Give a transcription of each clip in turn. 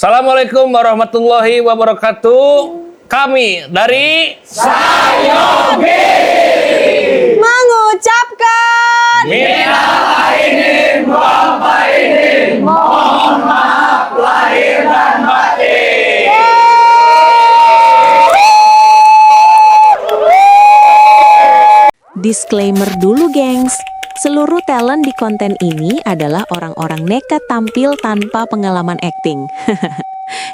Assalamualaikum warahmatullahi wabarakatuh. Kami dari Sayogi mengucapkan minal aidin wal faizin, mohon maaf lahir dan batin. Disclaimer dulu, gengs. Seluruh talent di konten ini adalah orang-orang nekat tampil tanpa pengalaman akting.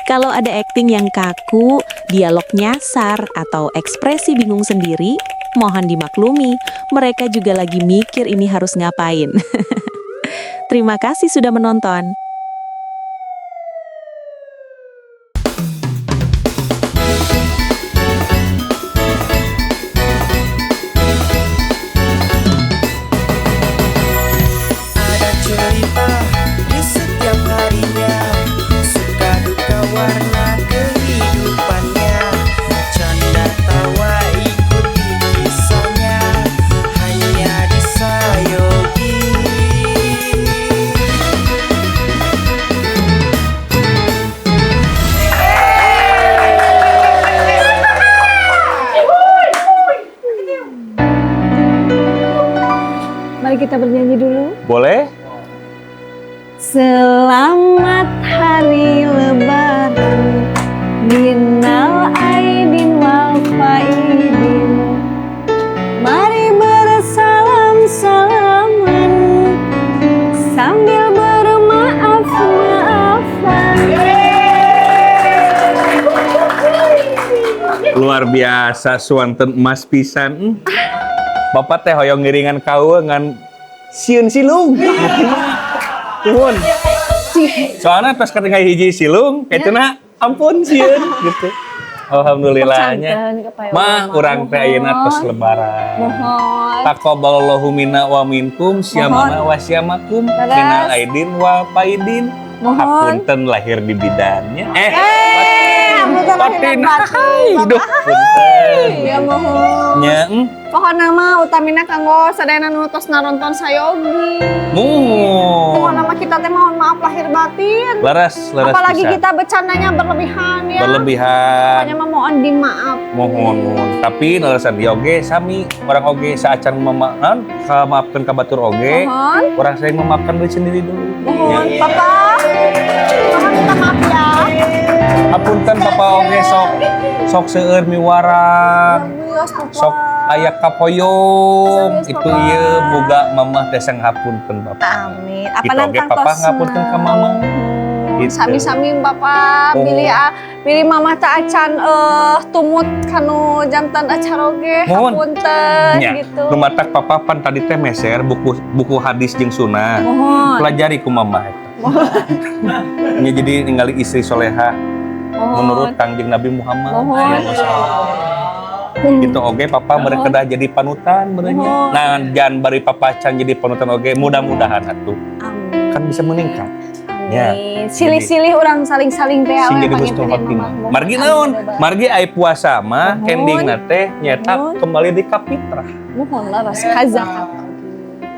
Kalau ada akting yang kaku, dialog nyasar, atau ekspresi bingung sendiri, mohon dimaklumi. Mereka juga lagi mikir ini harus ngapain. Terima kasih sudah menonton. Cerita di setiap harinya, suka duka warna kehidupannya, canda tawa ikuti kisahnya, hanya di Sayogi. Mari kita bernyanyi dulu. Boleh? Selamat Hari Lebaran, minal aidin wal faizin. Mari bersalam-salaman sambil bermaaf-maafan. Luar biasa suanten emas pisan. Bapak teh hoyong ngiringan kau ngan sieun silung. Nuhun. Soalnya pas ketika hiji silung, kaituna ampun sieun gitu. Alhamdulillahnya. Mah urang teh ayeuna tos lebaran. Mohon. Taqabbalallahu minna wa minkum syamana wa syamakum minal aidin wa faidin. Mohon. Hapunten lahir di bidannya. Hapunten lahir dan batin. Duh, punten. Ya mohon. Nya, Pohon nama utamina kanggo sadayana nu tos naronton Sayogi. Pohon nama kita teh mohon maaf lahir batin. Laras Apalagi bisa. kita bercandanya berlebihan ya. Berlebihan. Pokoknya mah mohon dimaaf. Mohon. Tapi nalasan di oge sami orang oge saacan memaafkan ka batur oge. Mohon. Orang sering memaafkan diri sendiri dulu. Mohon, Ya. Papa. Mohon minta maaf ya. Hapunten Papa oge sok seueur miwarang. Bios, Papa. Sok aya kapoyong. Itu ieu boga mamah teh sang hapunten Bapak. Amin. Gitu oge Papa ngapunten ka mama. Gitu. Sami-sami Bapak Oh. pilih mama tak acan tumut kanu jantan acara oge Mohon. hapunten Nya, gitu. lumatak Papa pan tadi teh meser buku hadis jeung sunnah. Mohon. Pelajari ku mamah eta. Nya jadi ningali istri soleha menurut Kangjeng Nabi Muhammad. Mohon. Sallallahu alaihi wasallam. Gitu oge Papa mereka dah jadi panutan benernya. Mohon. Nah, jangan bari Papa can jadi panutan oge, mudah-mudahan atuh Amin. kan bisa meningkat. Ya. Amin. Silih-silih orang saling-saling teh Sing we jadi panggil husnul pilih khotimah. mama. Margi naon? Margi aya puasa mah Mohon. endingna teh nyata Mohon. kembali di kapitrah. Mohon lah ras kazakat.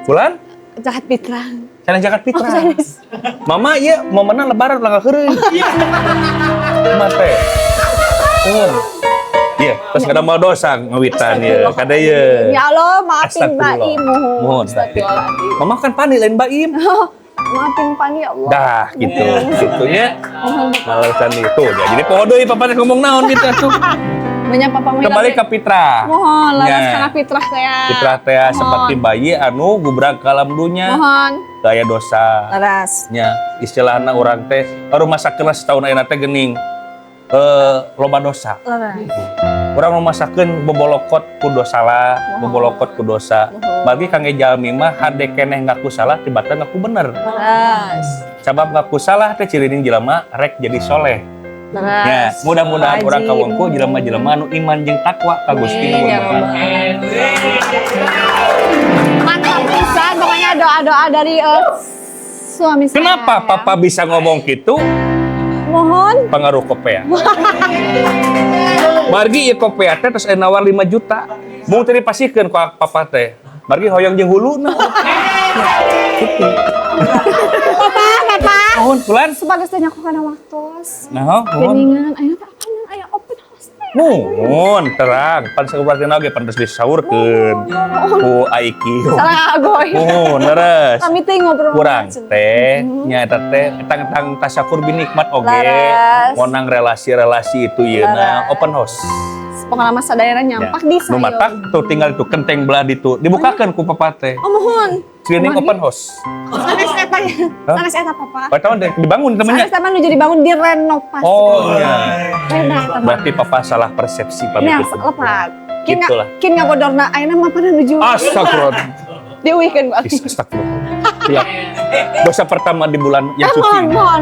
Bulan Zakat fitrah. Sana zakat fitrah. Oh, sanes. Mama ieu momenna lebaran ulah heureun. Kumaha teh? Nuhun. Iya, terus kada mau dosa ngawitan ya. Kada ye. Ya Allah, maafin Astagfirullah. Baim. Mohon. Astagfirullahaladzim. Mama kan pani lain baim. Maafin Pan ya Allah. Dah gitu. Gitunya. Alasan itu. Ya, jadi poho deui Papa teh ngomong naon gitu atuh. Banyak Papa mau Kembali ke fitrah. Mohon laras Ya. kana fitrah teh. Fitrah teh Mohon. seperti bayi anu gubrag ke alam dunya. Mohon. Daya dosa. Laras. Nya istilahna urang teh rumah sakeun setahun ayeuna teh geuning loba dosa. Laras. Urang rumah sakeun bobolokot ku dosa lah, bobolokot ku dosa. Bagi kangge jalmi mah hade keneh ngaku salah tibatan ngaku bener. Laras. Sabab ngaku salah teh cirining jelema rek jadi soleh. Laras. Ya, mudah-mudahan urang kawengku jelema-jelema anu iman jeung takwa ka Gusti Amin, ya Muhammad. Mantap pisan pokoknya doa-doa dari suami saya. Kenapa Papa bisa ngomong gitu? Mohon. Pengaruh kopea. Margi ieu kopea teh terus nawar 5 juta. Mung teh dipasikeun ku Papa teh. Margi hoyong jeung huluna. Papa. Nuhun, kulan. Sebagai tanya aku kana waktu. Nah, nuhun. Geningan aya teh apa aya open house teh. Nuhun, terang. Pan sakubratina oge pantes disaurkeun ku IQ. Salah agoy. Nuhun, leres. Kami teh ngobrol. Kurang teh, nya eta teh tang tasyakur binikmat oge. Laras. Monang relasi-relasi itu yeuna open house. Pengalaman sadayana nyampak di Nu sayo. matak tuh tinggal itu kenteng belah ditu dibukakeun ku papa teh. Oh mohon. Screening open house. Sanes eta ya. Hah? Sanes eta papa. Pak tahun deh dibangun temennya. Sanes eta nu jadi bangun direnovasi. Oh iya. Beda eta. Berarti papa salah persepsi Nya pamit. lepat. Gitulah. Kin ngagodorna ayeuna mah pada nuju. Astagfirullah. Diuihkeun ku abdi. Astagfirullah. Iya. Dosa pertama di bulan yang Mohon, suci. mohon.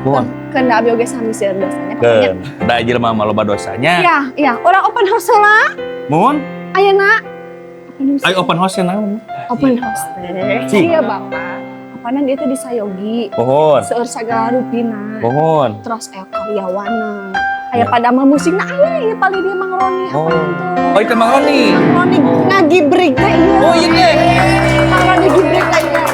Mohon. Keunda abdi oge sami sieun dosanya. Keun, da jelema mah loba dosanya. Iya, iya. Orang open house lah. Mohon. Ayeuna Ayo open house ya naon? open house teh. Cing. Iya, Bapak. Apana dia teh di Sayogi. Mohon. Seueur sagala rupina. Mohon. Terus aya karyawana. Aya padamal musikna aya ieu paling dia Mang Roni Oh. apa itu. Oh itu Mang Roni. Mang Roni ngagibrig teh ieu. Oh iya deh. Mang Roni gibrig teh ieu.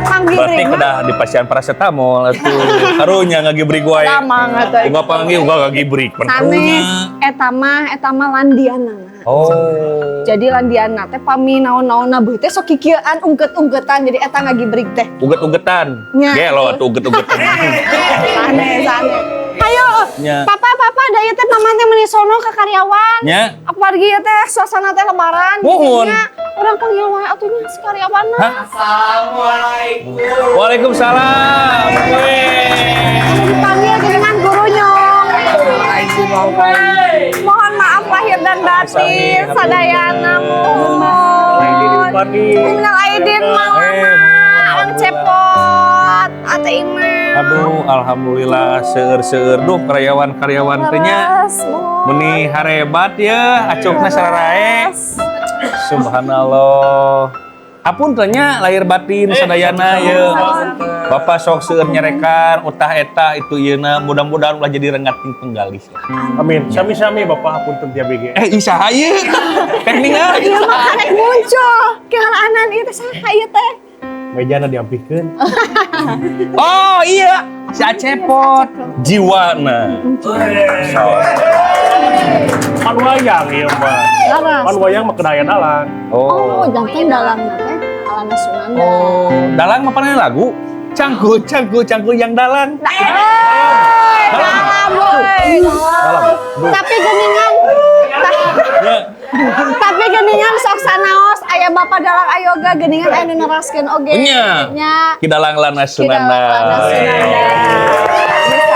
Mang Berarti gibrig mah kedah di pasien paracetamol atuh. Karunya ngagibrig wae. lama atuh. Uga panggil uga ngagibrig. Sanes eta mah landiana. Oh. Jadi landiana teh pami naon-naonna beuh teh sok kikieuan ungket-ungketan jadi eta ngagibrig teh. Uget-ugetan. Nya. Gelo atuh uget-ugetan. Sane. Hayo, Nya. papa da ieu teh mama teh meuni sono ka karyawan. Nya. Apalagi ieu teh suasana teh lebaran. Mohon. Nya, urang panggil wae atuh nya si karyawanna. Hah? Waalaikumsalam. Weh. Dipanggil dengan guru nyong. Mohon maaf lahir dan batin, sadayana mohon. Minal aidin mama, cepot, ate imam. Aduh, alhamdulillah seueur-seueur duh karyawan-karyawan teh nya. Leres, mohon. Meni harebat ya, acukna sararae. Subhanallah. Apun tanya lahir batin sadayana ya. Bapak sok seueur nyerekan utah eta itu ieuna mudah-mudahan ulah jadi rengating penggalih. Amin. Sami-sami Bapak hapunten tiap BG. Isaha ieu. Tekningan. Ieu mah karek muncul. Kehalaanan ieu teh saha ieu teh? Mejana diampikeun. Oh iya, si Acepot. Jiwana. Pan wayang ieu mah. Laras. Pan wayang mah kedaya dalang. Oh, jantan dalamna teh alana Sunanda. Oh, dalang apa nih lagu? Cangku yang dalang. Dalam, boy. Tapi geningan. Ya. Tapi geningan sok sanaos aya Bapak dalang ayoga geningan aya nu neraskeun oge. Nya. Nya. Kidalang lana Sunanda. Sunanda.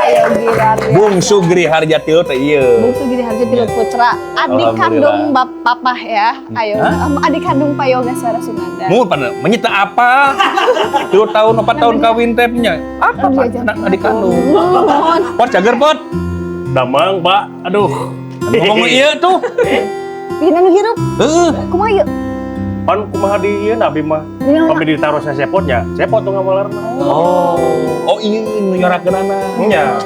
Sayogi Raria. Bungsu Gri Harjati teh ieu. Bungsu Giri Harja Tilu Putra, adik Alhamdulillah. kandung Papa ya, ayo, adik kandung Pak Yoga Suara Sunanda. Mun pada menyita apa? 3 tahun 4 tahun kawin teh nya. Apa Pak? Anak adik kandung. Mohon, Pot cager pot. Damang, Pak. Aduh. Ngomong ieu tuh. pina nu hirup, Heeh. kumaha ieu? Pan kumaha di ieu nabi mah. Iya. Kami ditaruh sa sepotnya. Sepot tuh ngamalarna. Oh. Oh iya nyorakeun anak. Nya.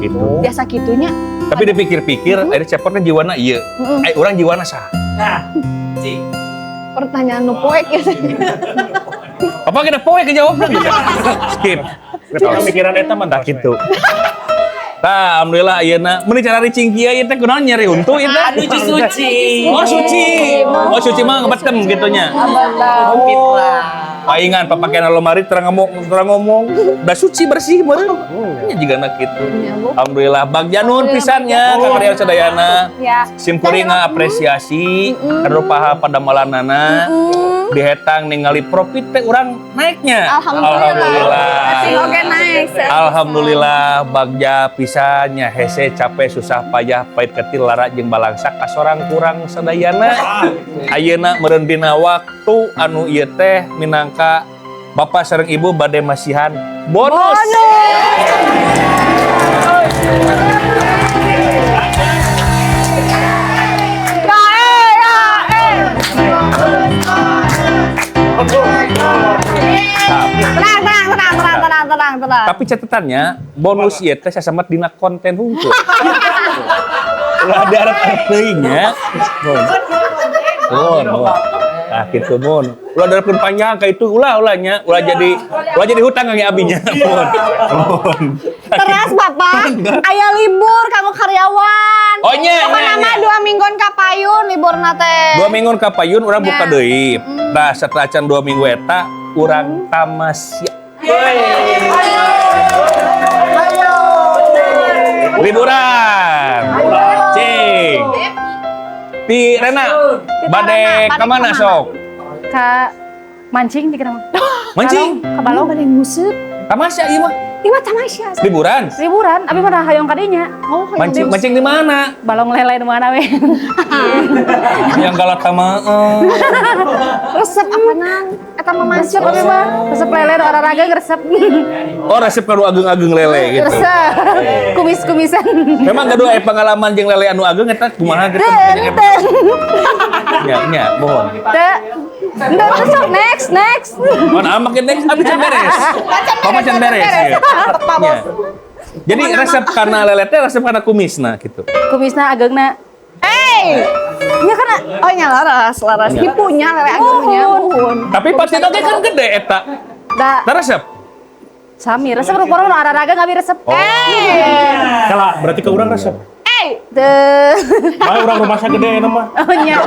Gitu. Biasa gitunya. Tapi dipikir-pikir, ada cepotnya jiwana ieu. Urang jiwana saha? Pertanyaan nu poek ya. Apa kita poe kejawabna gitu. Skip. Kita mikiran eta mah Tak gitu. Tah, alhamdulillah ayeuna meuni cara ricing kieu ieu teh kunaon nyeri untu ieu teh? Anu suci. Oh suci. Oh suci mah ngebetem gitunya. Abang. Paingan papakean lemari terang ngomong. Da suci bersih meureun. Nya jigana kitu. Alhamdulillah bagja nuhun pisannya ka karyawan sadayana. Ya. Simkuring apresiasi karupaha padamelanana. Dihetang ningali profit teh urang naiknya. Alhamdulillah. Sing oge naik. Alhamdulillah bagja pisannya hese capek susah payah pait ketil lara jeung balangsak ka sorang kurang sadayana. Ayeuna meureun dina waktu anu ieu teh minangka Bapak sareng Ibu bade masihan bonus. Tenang. Tapi catatannya bonus ieu teh sasamet dina konten hungkul. Ulah ada arep teuingnya. Nah, gitu mun. Ulah darepkeun panjang ka itu ulahnya, ulah jadi hutang kang abinya. Mun. Teras Bapak, aya libur kanggo karyawan. Oh, nya, Pokona nya. mah 2 mingguan ka payun liburna teh. 2 minggu ka payun urang buka Ya. deui. Nah, setelah can 2 minggu eta urang tamasya. Liburan. Cing. Pi Rena, bade ka mana sok? Ka mancing di kenapa? Mancing? Ka balong. Bade nguseup. Tamasya ieu mah. Ieu mah tamasya. Liburan. Liburan, abi mana hayong kadinya. Oh, Mancing di mana? Balong lele di mana we? Yang galak sama resep apanan? Eta mah Resep masuk. abi mah, resep lele do olahraga resep. oh resep kanu ageng-ageng lele gitu. Resep. Kumis-kumisan. Memang kedua pengalaman jeung lele anu ageng eta kumaha gitu. Teu. Nya, mohon. Teu. Entar besok next. Mun makin next abi can beres. Papa can beres. Iya. Nya. Jadi resep karena lele teh resep karena kumisna gitu. Kumisna ageungna. Nya kana oh nya laras. Hipunya lele agungnya. Tapi pasti oge kan gede eta. Da Da resep. sami resep rupa-rupa nu olahraga ngabi resep. Kala berarti ke urang resep. Teu. Bae urang rumah gede nama. Oh nya.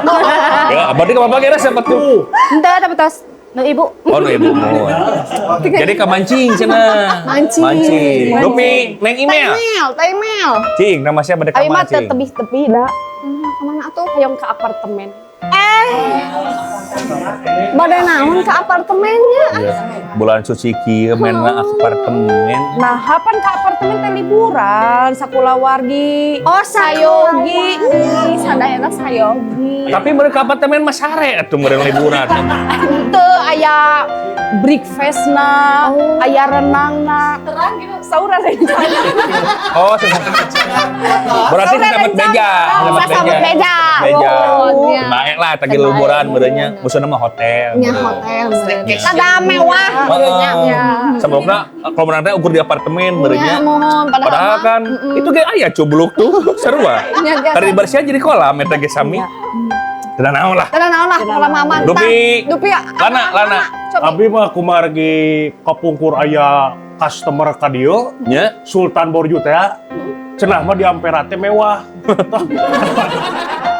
Ya, berarti ka papa resep atuh. Henteu tapi tos nu ibu. Oh, no ibu mohon. Jadi ka mancing cenah. Mancing. Dupi neng email. Email. Cing, nama siapa bade ka Ayo mah mancing? tebih-tebih dah. Kemana atuh? Hayong ke apartemen. Bade naon ke apartemennya? Iya. Bulan suci kieu menna apartemen. Nah, hapan ke apartemen teh liburan, sakulawargi. Oh, sayogi. Sadayana sayogi. Tapi mereka apartemen mah sare atuh meureun liburan. Teu aya breakfast-na, aya renangna. Terang gitu, saura rencana. Oh, berarti sesambet beja, Sesambet beja. Beja. Oh, iya. Baik lah, tadi liburan beureunya, musuhna mah hotel. Nya hotel beureunya. Ada mewah beureunya. Sebelumnya kalau menang teh ukur di apartemen Nya beureunya. mohon Padahal kan itu ge aya cubluk tuh, seru ah. Nya, ge. Tadi bersih jadi kolam eta ge sami. Tidak naon lah. Ada naon lah, kolam aman. Dupi. Dupi. Lana. Coba. Abi mah kumargi kapungkur aya customer ka dieu Nya. Sultan Borju teh cenah mah di Ampera teh mewah.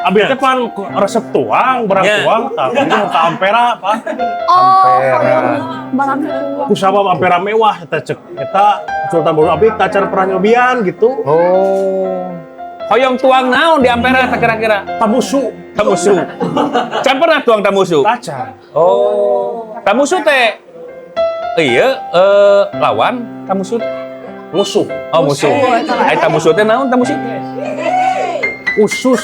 Abi teh pan resep tuang, barang Ya. tuang, tapi itu ka Ampera, Pak. Oh, Ampera. barang Ku sabab Ampera mewah eta cek eta Sultan Borju abi tak cara pernah nyobian gitu. Oh. Hoyong tuang naon di Ampera teh kira-kira? Tamusu, Tamusu. Can pernah tuang tamusu? taca. Oh. Tamusu teh iya lawan tamusu. Musuh, Oh, musuh. Ai tamusu teh naon tamusu? usus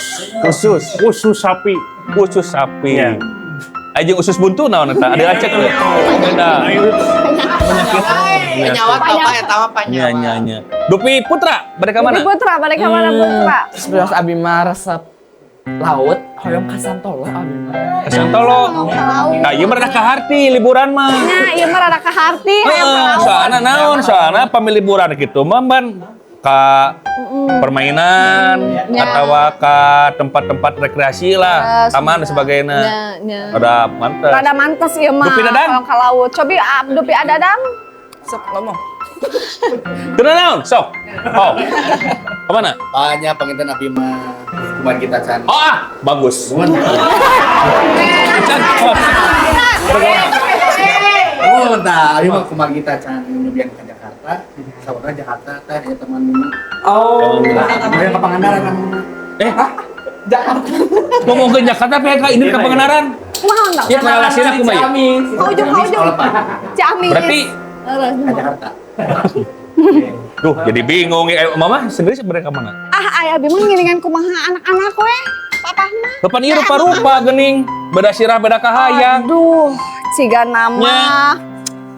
sapi. Usus sapi. Iya. Ajeng usus buntu naon eta? Ada acek teh. Beda. Penyawa apa eta mah penyawa. Nya. Dupi Putra, bade ka mana? Dupi Putra, balik ke mana Putra? Sebelas abi mah resep laut hoyong ka Santolo abi mah. Santolo. Nah, ieu mah rada kaharti liburan mah. Nya, ieu mah rada kaharti. Soalna naon? Soalna pamili liburan kitu mah ban ka permainan atau ka tempat-tempat rekreasi lah, taman dan sebagainya. Nya. Ada mantep. Rada mantes ieu mah. Dupi dadang? Kalau ka laut. Cobi dupi adadang. Sok ngomong. Kenal naon? Sok. Oh. Kemana? Banyak penginten abi mah kumaha kita can. Oh bagus. Can. Oh, tah, abi mah kumaha kita can nyobian ka Jakarta. Saudara Jakarta teh aya teman mah. Oh. Aya ka Pangandaran namanya. Jakarta. Ngomong ke Jakarta PK ini ke Pangandaran. Kumaha enggak? Ya relasinya kumaha ya? Haujung. Ciamis. Berarti Ka Jakarta. duh jadi bingung mama sendiri sebenarnya ke mana? Aya abi mah ngiringan kumaha anak-anak we. Papa mah. Depan ieu rupa-rupa geuning, beda sirah beda kahayang. Aduh, ciga nama. Nya.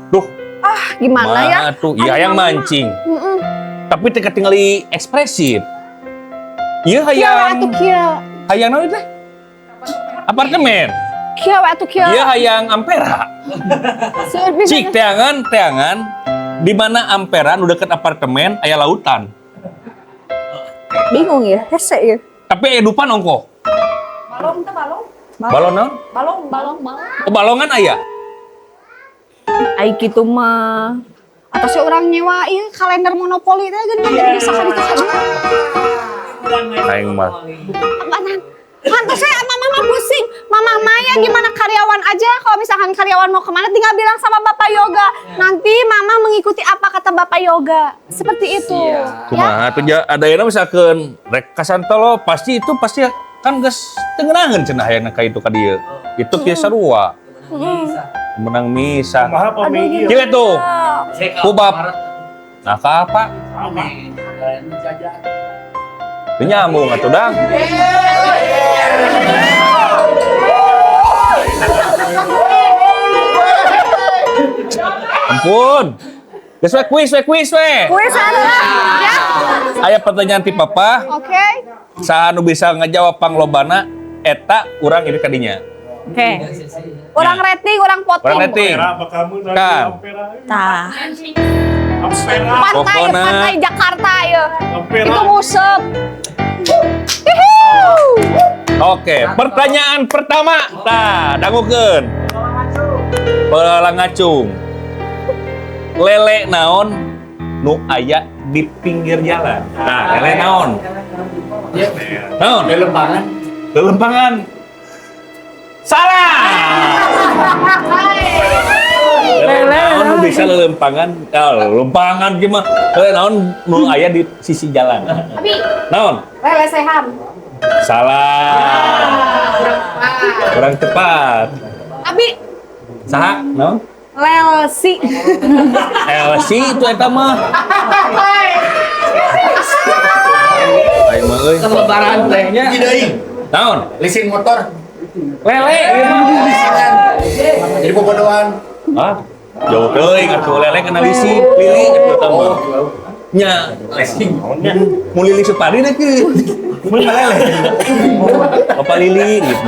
Duh, Gimana ya? tuh, iya hayang mancing. Tapi teu ketinggali ekspresif. Ieu Kia hayang atuh kia. hayang naon teh? Apartemen. Kia we atuh kia. Ieu hayang Ampera. Seueur bisa. Cik teangan di mana Ampera nu deket apartemen aya lautan. Bingung ya, hese ya. Tapi aya dupan ongko. Balon naon? Balong. Oh, balongan aya. Ai kitu mah. Atas orang nyewa ieu kalender monopoli teh geus bisa ka ditu. Aing mah. Apaan? Pantes saya mama pusing. Mama Maya gimana karyawan aja kalau misalkan karyawan mau kemana tinggal bilang sama Bapak Yoga. Nanti mama mengikuti apa kata Bapak Yoga. Seperti itu. Kumaha tuh ada yang misalkan rek kasantolo pasti kan geus tengenaheun cenah aya ka itu ka dieu. Itu kieu sarua. Menang misa. Kumaha pami ieu? Kieu tuh. Kubab. Nah, ka apa? Teu nyambung atuh dang. Ampun. Geus we kuis we. Kuis adalah ya. Aya pertanyaan ti Papa. Oke. Saha nu bisa ngajawab panglobana eta urang ini kadinya. Oke. Orang rating, orang poting. Urang rating. Ampera apa kamu dari Kan. Ampera? Tah. Ampera. Pokona. Pantai Jakarta ya. Ampera. Itu musep. Oke, pertanyaan pertama. Tah, dangukeun. Pelangacung. Lele naon nu aya di pinggir jalan? Nah, lele naon? Naon? Lelempangan. Salah. Lele naon nu bisa lelempangan? Lelempangan gimana? Lele naon nu aya di sisi jalan? Abi, Naon? lelesehan. Salah. Kurang cepat. Abi, Saha? Naon? lelsi. LC itu eta mah. Ayo mah euy. Lebaran tehnya. Naon? Leasing motor. Lele. ieu mah. Jadi bobodohan. Hah? Jauh teuing atuh lele kena lisi, lili eta teh mah. Nya, leasing. Mau lili supari deh ke. Mun lele. Apa lili gitu.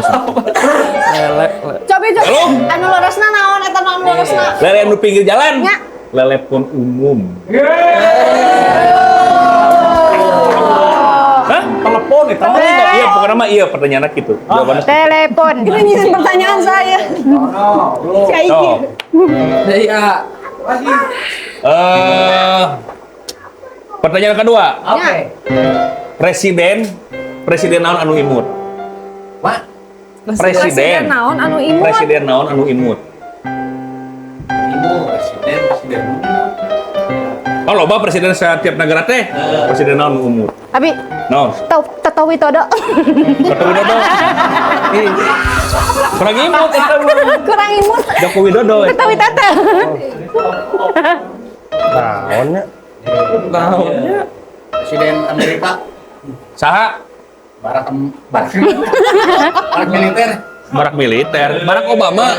Lele. Coba. Halo? Anu lurusna naon eta nu anu lurusna? Lele anu pinggir jalan. Nya. Lele pon umum. Hah? Telepon itu. Iya, pokoknya mah iya pertanyaan gitu. Jawabannya Telepon. Ini nyisin pertanyaan saya. Kayak so. Iya. Pertanyaan kedua. Oke. Presiden naon anu imut? Mak. Presiden. naon anu imut? Presiden naon anu imut? Presiden. Oh, loba presiden setiap negara teh. Presiden naon anu imut? Abi, Naon? Tato Widodo. Joko Widodo. Ih, kurang imut eta mah. Kurang imut. Joko Widodo. Tato Widodo. Naonnya? Presiden Amerika. Saha? Barak militer. Barak militer. Barack Obama.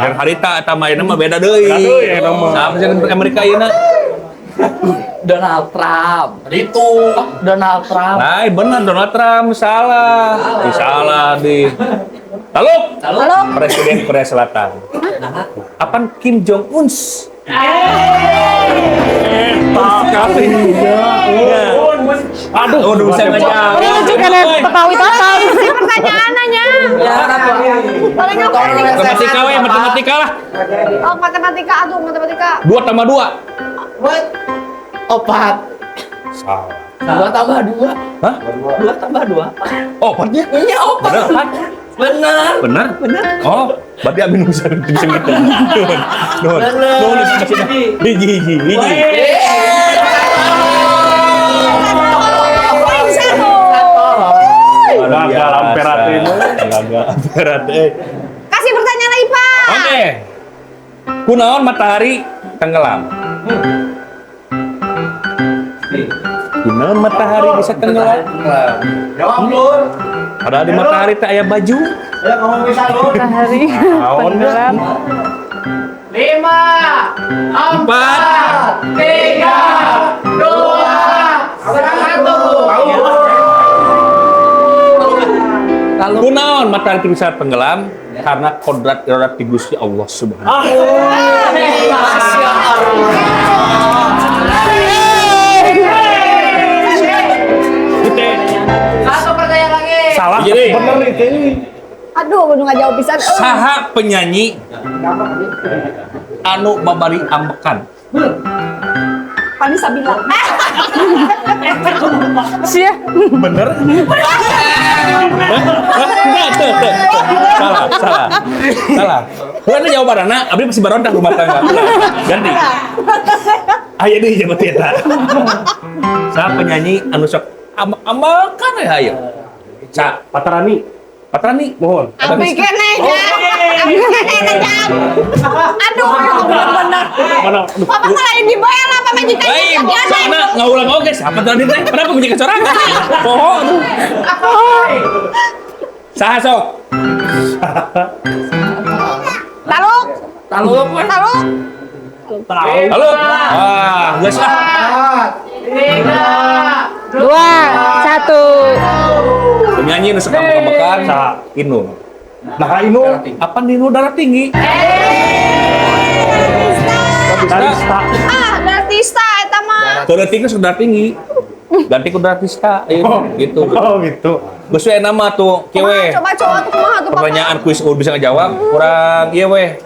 Dan harita eta mah mah beda deui. Beda deui eta mah. Saha presiden Amerika ieu Donald Trump. Itu Donald Trump. Nah, benar Donald Trump salah. Salah di. Halo. Presiden Korea Selatan. Apaan Kim Jong Un? Aduh, udah bisa ngejawab. Lucu kan Tato Widodo. Pertanyaannya. Paling apa ini? Matematika we, matematika lah. Oh, matematika. 2 tambah 2. Opat. Salah. 2 tambah 2. Hah? 2 tambah 2. Oh, partnya? Iya, opat. Benar, Pat? Benar. Benar? Oh, berarti Amin bisa gitu. Nuhun. Hiji. Gagal Ampera teh. Gagal Ampera teh. Kasih pertanyaan lagi, Pak. Oke. Kunaon matahari tenggelam? Kunaon matahari bisa tenggelam? jawab Lur. Padahal di matahari teh aya baju. Ya ngomong bisa Lur. Matahari tenggelam. 5 4 3 2 1. Kunaon matahari teh bisa tenggelam? Karena kodrat iradat ti Gusti Allah Subhanahu wa Satu pertanyaan lagi. Salah. Jadi. Bener nih. Aduh, kudu ngajawab pisan. Saha penyanyi anu babari ambekan. Vanessa bilang. Sia. Bener? Salah. Bukan itu jawabannya, abdi masih barontak rumah tangga. Ganti. Ayo deh jabat eta. Saha penyanyi anu sok ambekan ya ayo. Sa Patarani, Patrani. mohon. Abi kene ya. Abi kene jam. Aduh, bener-bener. Mana? Papa ngalahin dibayar apa majikan Baik, soalnya ngaulang oke, siapa tadi teh? Kenapa menjadi kecorangan? Pohon. Saha sok? Taluk. Taluk. Taluk. Halo. Wah, geus lah. 2, 1. Penyanyi nu suka makan Saha? Inul. Nah, Inu. Apa Ninu darah tinggi? Darista. Dartista eta mah. Darah tinggi sudah tinggi. Ganti ku Dartista, gitu. Oh, gitu. Geus we nama tuh kewe. Coba tuh kumaha tuh Papa? Pertanyaan kuis bisa ngejawab, kurang ieu we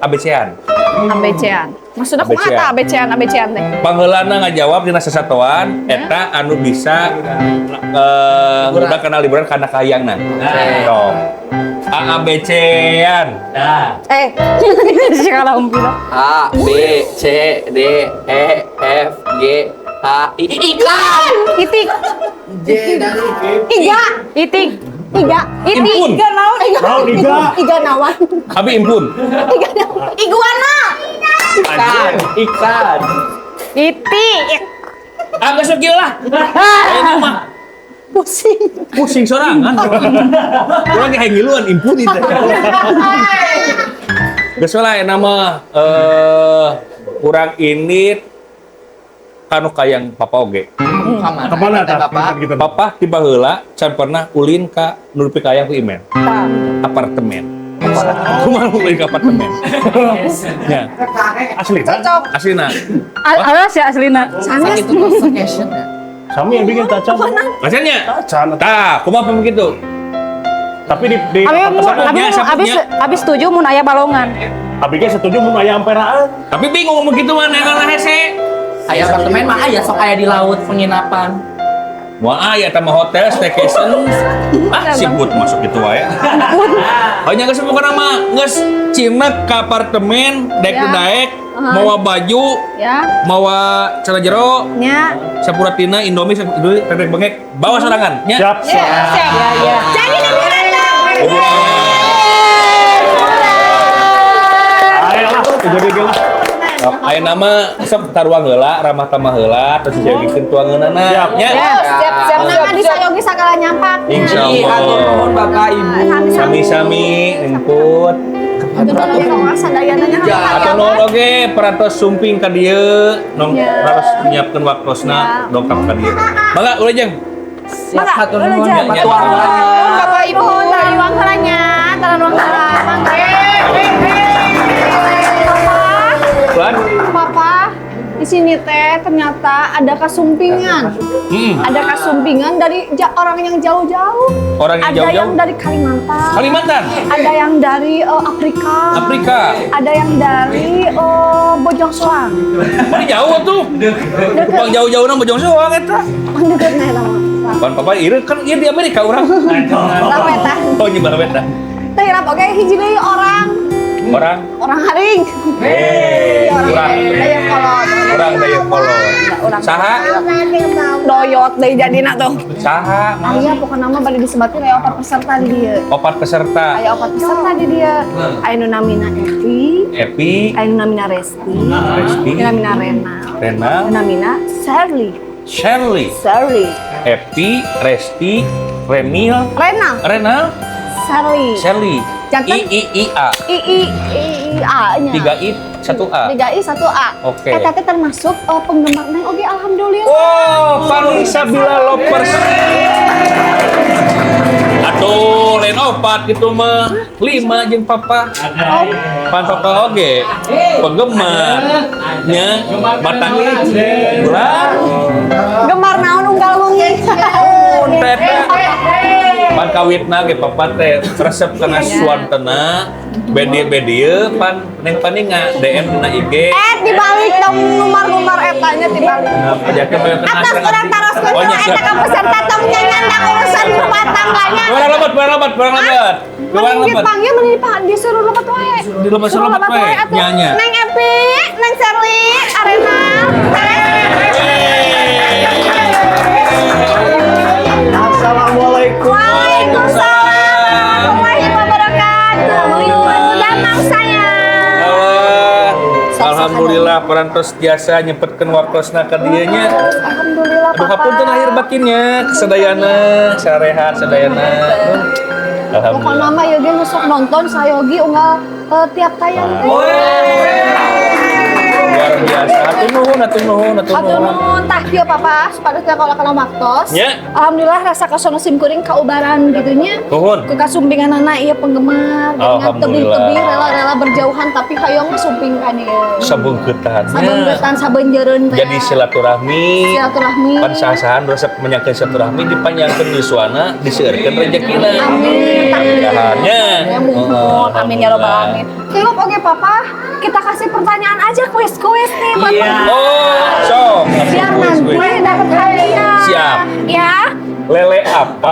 ABC-an. ABC-an. Maksudnya kumaha ABC-an. tah ABC-an teh? Pangheulana ngajawab dina sasatuan eta anu bisa udah kenal liburan karena kayangna. Sok. ABC-an. Sekala umpila. A, B, C, D, E, F, G, H, I. Ikan. Itik. Iga. Itik. Iga. Impun. Iga naon? Naon, Iga? Iga nawan. Abi impun. Iga nawan. Iguana. Ikan. Ikan. Itik. Ah, geus kieu lah. Ayeuna mah Pusing. pusing sorangan. Urang ge hayang ngiluan impun itu. Geus lah ayeuna mah urang ini kanu kayang papa oge. Kemana tah? Gitu. Papa tiba heula can pernah ulin ka nurupi kayang ku Imen. Apartemen. Kumaha ulin ka apartemen? Ya, Asli kan? Cocok. aslina. Ada sih aslina. Sanes. Itu vacation ya. Kami yang bikin tacan. Maksudnya? Tacan. Tah, kumaha begitu? Tapi di Abi setuju mun aya balongan. Abi ge setuju mun aya amperaan. Tapi bingung ngomong gitu mana yang hese. Aya apartemen mah aya sok aya di laut penginapan. Wah, ya tambah hotel, staycation. Sibut masuk gitu wae. Hanya geus bukan nama geus cimek ka apartemen, daek-daek, mawa baju, Ya. mawa celana jero, Nya. Sapuratina, Indomie, tetek bengek, bawa sorangan. Nya. Siap. Siap. Jadi liburan dong. Ayolah, jadi lah. Aya nama sok taruang heula, ramah tamah heula, terus dijagikeun tuangeunana. Siap. Nya. Siap. Nama di Sayogi sakala nyampak. Insyaallah. Bapak Ibu. Sami-sami input. Atau nong oge perantos sumping ka dieu, nong perantos nyiapkeun waktosna dongkap ka dieu. Mangga ulah jeung. Siap hatur nuhun Ya, Bapak ya. tuan. Bapak Ibu, tahan ruang keranya, tahan ruang kera. Tuan. Papa, di sini teh ternyata ada kasumpingan. Ada kasumpingan dari orang yang jauh-jauh. Orang yang Ada jauh-jauh. yang dari Kalimantan. Kalimantan. Ada yang dari Afrika. Afrika. Ada yang dari Bojong Soang. Mana jauh tuh? Bang jauh-jauh nang Bojong Soang eta. Deket nih sama. Pan papa ieu kan ieu di Amerika urang. Lawetan. Oh nyebar weta. Teh hirap oge hiji deui orang haring. Urang Dayakolot. Saha? Doyot deui jadina tuh. Saha? Aya pokokna mah bade disebatkeun aya 4 peserta di dieu. Opat peserta. Aya 4 peserta di dieu. Aya nu namina Epi, aya nu namina Resti, Resti, aya nu namina Rena, Rena, aya nu namina Shirley. Shirley, Epi, Resti, Renil, Rena, Shirley, Jantan? I-I-I-A. A nya. 3 I, 1 A. 3 I 1 A. Oke. Eta teh termasuk penggemar Neng oge alhamdulillah. Oh, Vanessa Bila Lovers. Atuh, lain opat gitu mah 5 jeung papa. Pan papa oge penggemar nya batang ulah Gemar naon unggal wengi. teta. Pan kawitna ge papa teh resep kana suantena bedi-bedi pan neng paninga DM na IG. Dibalik dong nomor-nomor etanya dibalik. Pajake bae Atas kurang taros Oh, kudu nya, eta ka peserta tong nyanyanda urusan rumah tangganya. Barang lebat. Mending dipanggil, mending disuruh lebat wae. Di lebat suruh lebat wae, atuh. nya. Neng Epi, Neng Sherly, Arena. Assalamualaikum. Waalaikumsalam warahmatullahi wabarakatuh. Damang sayang. Alhamdulillah perantos biasa nyempetkeun waktosna ka dieu nya. Alhamdulillah Aduh papa. hapunten lahir batinnya kesadayana sarehat sadayana. Pokoknya Alhamdulillah. mah Yogi nusuk nonton sayogi unggal tiap tayang teh. Luar biasa. Atur nuhun. Atur nuhun tah kieu papa supaya teh kalau kana waktos. Nya. Alhamdulillah rasa kasono simkuring kaubaran gitu nya. Nuhun. Ke kasumpingan anak ieu penggemar dengan Alhamdulillah. tebing-tebing rela-rela berjauhan tapi hayong mah sumping ka dieu. Sabungkeutan. Sabeunggetan sabeunjeureun teh. Jadi silaturahmi. Silaturahmi. Pan saha-sahan resep menyakeun silaturahmi dipanjangkeun yuswana diseueurkeun rezekina. Amin. Mudah-mudahannya. Ya mumpun. Amin ya robbal alamin. Tilup oke papa, kita kasih pertanyaan aja kuis-kuis nih buat Oh, sok. biar nanti dapat hadiah. Siap. Ya. Lele apa?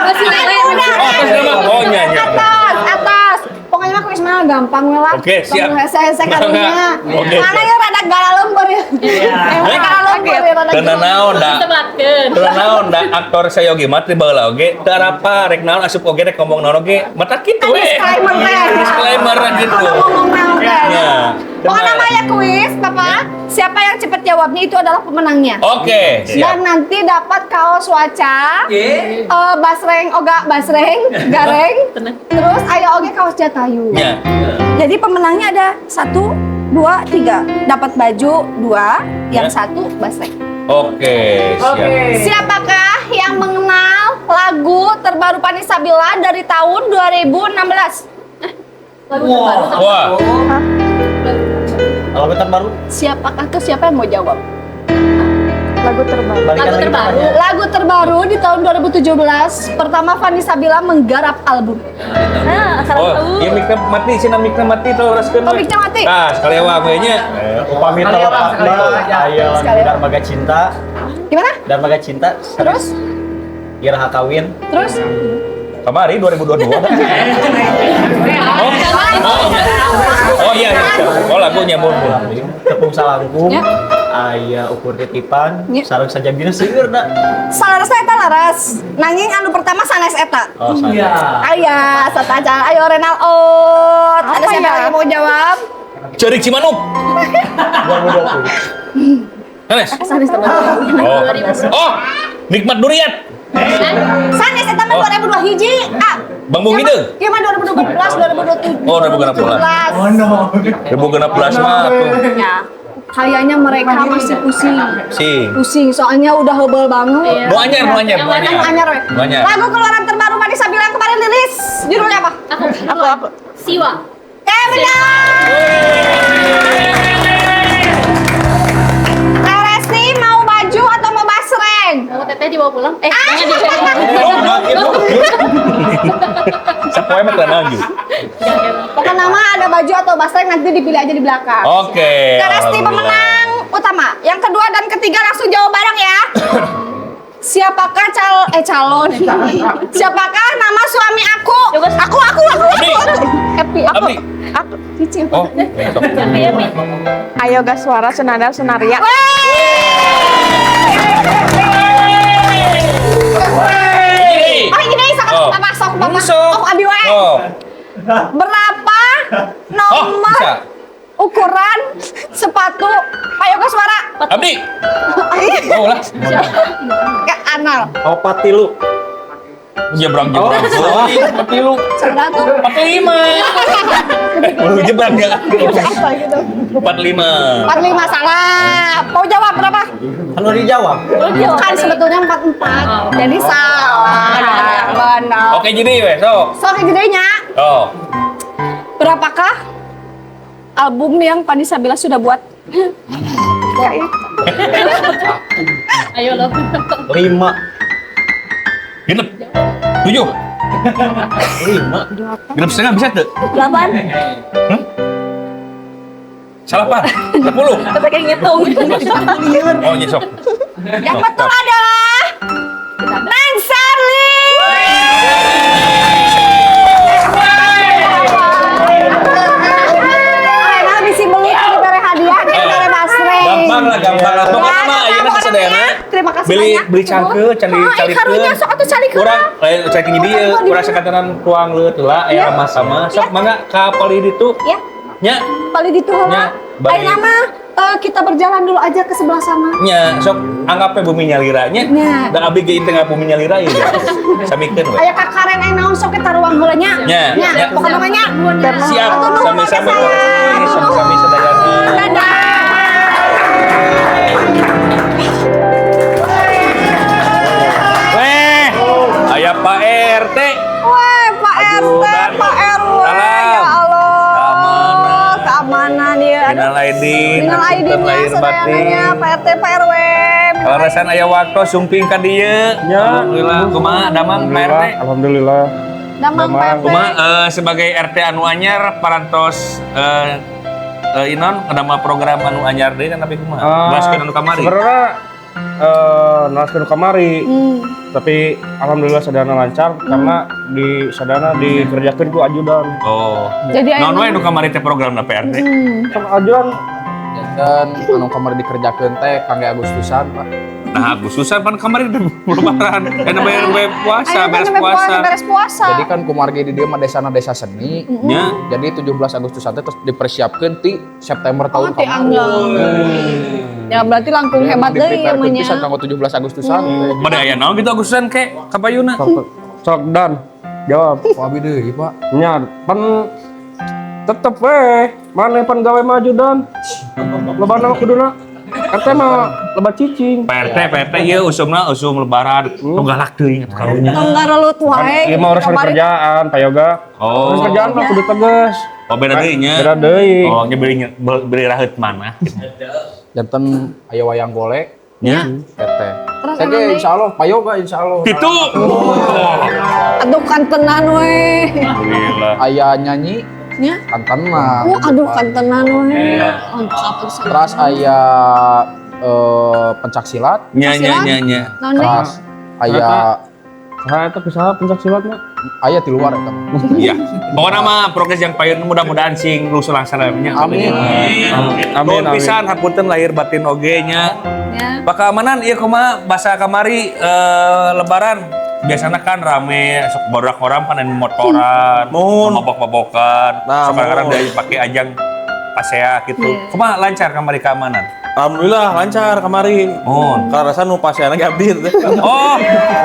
Masih lele udah. Oh, atas nama. Oh, nyanyi. Atas. Pokoknya mah kuis mah gampang we lah. Oke, siap. Hese karunya. Oke, Mana siap. ya rada gala lembur ya. Gala lembur ya rada. Teu naon da. Teu naon da aktor sayogi mah teh baheula oge teu apa rek naon asup oge rek ngomong naon oge mata kitu we. Disclaimer teh. Disclaimer gitu. Ngomong naon teh. Ya. Pokoknya namanya kuis, Papa. Siapa yang cepat jawabnya itu adalah pemenangnya. Oke, Dan siap. nanti dapat kaos waca, basreng, gareng, terus ayo oge kaos jatayu. Ya. Jadi pemenangnya ada 1, 2, 3. Dapat baju 2, yang Ya. 1 basreng. Oke, siap. Siapakah yang mengenal lagu terbaru Vanessa Bila dari tahun 2016? Wah, Kalau bentar baru Siapakah tuh siapa yang mau jawab? Lagu terbaru. balikan lagi namanya. Lagu terbaru di tahun 2017. Pertama Vanessa Bila menggarap album. oh, iya mikna mati, sina mikna mati tuh raskeun. Oh, mikna mati. Ah, sekali wae we nya. Upami telepatna aya Sekali. Darmaga Cinta, Gimana? Darmaga Cinta, Terus? Iraha Kawin. Terus? Kamari 2022. Oh iya. Oh lagunya mun. Tepung Salangkung, Ya. aya Ukur Titipan, Ya. sareng saja bina seueur da. Salah eta laras. Nanging anu pertama sanes eta. Oh, saya. Aya, sataja. Ayo Renal Out. Ada siapa yang mau jawab? Cerik Cimanuk. 2020. Sanes. Sanes teman. Oh, nikmat durian. Sanes eta mah 2002 hiji. Bang Bung Hideung. Ieu mah 2014, 2027. Oh, 2016. 2016 mah tuh. Ya. Kayaknya mereka masih pusing. Si. Soalnya udah hebel banget. Nu anyar. Yang anyar we. Nu anyar. Lagu keluaran terbaru Vanessa Bila yang kemarin rilis. Judulnya apa? Aku. Siwa. Benar. Resti mau baju atau mau basreng? Mau teteh dibawa pulang? Jangan Oh, nah, gitu. Sapoe mah teu naju. Pokoknya nama ada baju atau basreng nanti dipilih aja di belakang. Oke. Resti pemenang utama. Yang kedua dan ketiga langsung jawab bareng ya. Siapakah calon? Siapakah nama suami aku? Aku. Epi, aku. Abdi. Aku. Cici. Oh, besok. Ayo gas suara senada senaria. Oh ini sok papa. Oh abi wae. Oh. Berapa Oh, nomor bisa. ukuran sepatu Payoga Suara? Abdi. Oh lah. Ke anal. Oh, patilu. Jebrang. Seperti lu. Sudah tuh. 45. Lu jebrang ya. Apa gitu? 45. 45 salah. Mau jawab berapa? Kalau dijawab. Kan sebetulnya 44. Jadi salah. Benar. Oke, jadi wes, sok. Sok gedenya. Oh. Berapakah album yang Vanessa Bila sudah buat? Ayo lo. 5. Genep. 7. 5. 6,5 bisa tuh? 8. Salah Pak. 10. Kita kayak ngitung. Oh, nyesok. Yang betul adalah Neng Sarli. Arena bisa beli dari hadiah dari Basre. Gampang lah. Pokoknya mah ayeuna sasadayana. Terima kasih Beli banyak. cangkeun, candi Oh, karunya sok atuh cari Urang lain cek di dieu, urang sakantanan tuang leut heula aya ramah sama. Sok mangga ka pali ditu. Ya, Nya, paling itu Ya, heula. balik. Ayo nama kita berjalan dulu aja ke sebelah sana. nya sok anggapnya bumi nyalira nya. Nya. Da abdi ge teu bumi nyalira ieu. Samikeun we. Aya kakaren yang naon sok kita ruang heula nya. Nya, Nya, nya. pokoknya mah nya. Siap, sami-sami sami sadayana. Dadah. Weh, aya Pak RT. Weh, Pak Aduh, RT, Dan. Pak RW. Salam. Ya Allah. Keamanan. Keamanan ya. Minal aidin, Minal aidin hapunten ya, lahir saudaranya, batin. Pak RT, Pak RW. Kalau rasan aya waktu sumping ka dieu. Alhamdulillah, kumaha damang Pak RT? Alhamdulillah. Damang Pak RT. Kumaha sebagai RT anu anyar parantos inon ngadamel program anu anyar deui kan tapi kumaha? Jelaskeun anu kamari. Sebenarnya nalaskeun kamari, tapi alhamdulillah sadana lancar karena di sadana dikerjakeun ku ajudan. Oh. Jadi Naon wae nu kamari teh programna PRT? Kan ajudan Dan anu kamari dikerjakeun teh kangge Agustusan, Pak. Nah, Agustusan pan kamari teh lebaran. Bayar puasa, Ayo, beres kan puasa. beres puasa. Jadi kan kumargi di dieu mah desana desa seni. Nya. Jadi 17 Agustusan teh terus dipersiapkeun ti September Oh, tahun ti anggal. Ya berarti langkung hebat deui ya Diprepare manya. pisan kanggo 17 Agustusan. Bade aya naon gitu Agustusan ke kapayuna? sok dan jawab. Wah abi deui, Pak. Nya pan tetep weh mana pan gawe maju dan lebaran mah kuduna RT mah lebat cicing. PRT ieu usumna usum lebaran. Nu galak teuing karunya. Enggak relut wae. Ieu mah urusan Kamari- kerjaan Pak Yoga. Oh. Urusan kerjaan mah kudu tegas. Oh, beda deui nya. Beda deui. Oh, nya beri raheut mana? Janten aya wayang golek Nya. PT. Terus Saya emang deui? insyaallah payoga insyaallah. Kitu. Aduh kantenan we. Alhamdulillah. Aya nyanyi Nya. kantenan. Aduh kantenan we. Lengkap pisan. Terus aya pencak silat, Nya. Naon deui? terus aya Saya teh kusaha pencak silat mah. aya di luar eta mah. Iya. Pokoknya mah progres yang payun mudah-mudahan sing lusul langsana nya. Amin. Amin. Pisan hapunten lahir batin oge nya. Ya. Pak keamanan ieu kumaha basa kamari lebaran biasanya kan rame sok borak orang panen motoran, mabok-mabokan, sok kadang-kadang dia pakai ajang pasea gitu. Kumaha lancar kamari keamanan? Alhamdulillah lancar kamari. Mohon. Kalau rasa nu pasienna ge abdi teh. Oh,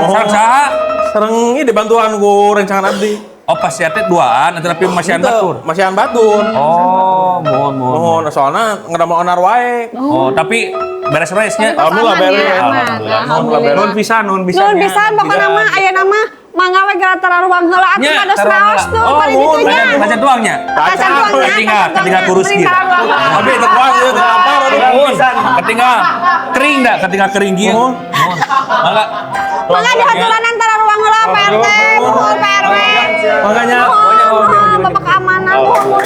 sareng saha? Sareng ieu dibantuan ku rencangan abdi. Oh, pasea teh duaan atau tapi masihan batur? Masihan batur. Oh, mohon. Mohon soalna ngedamel onar wae. Oh, tapi beres-beresnya. Alhamdulillah Aman ya, beres. aman. Alhamdulillah. Nun pisan. Nuhun pisan pokokna mah aya nama mangga we gara tara ruang heula atuh Nya, kados taruh raos heula. tuh Oh, bari mohon, ditunya. baca tuangnya. Kacan tuangnya. Ketinggal kurus gitu. Abi teu kuat ieu teu lapar. Mohon, ketinggal kering dah, ketinggal kering gitu. Mohon. Mangga. Mangga dihaturan antara ruang heula Pak RT, mohon Pak RW. Makanya Mohon Bapak keamanan, mohon.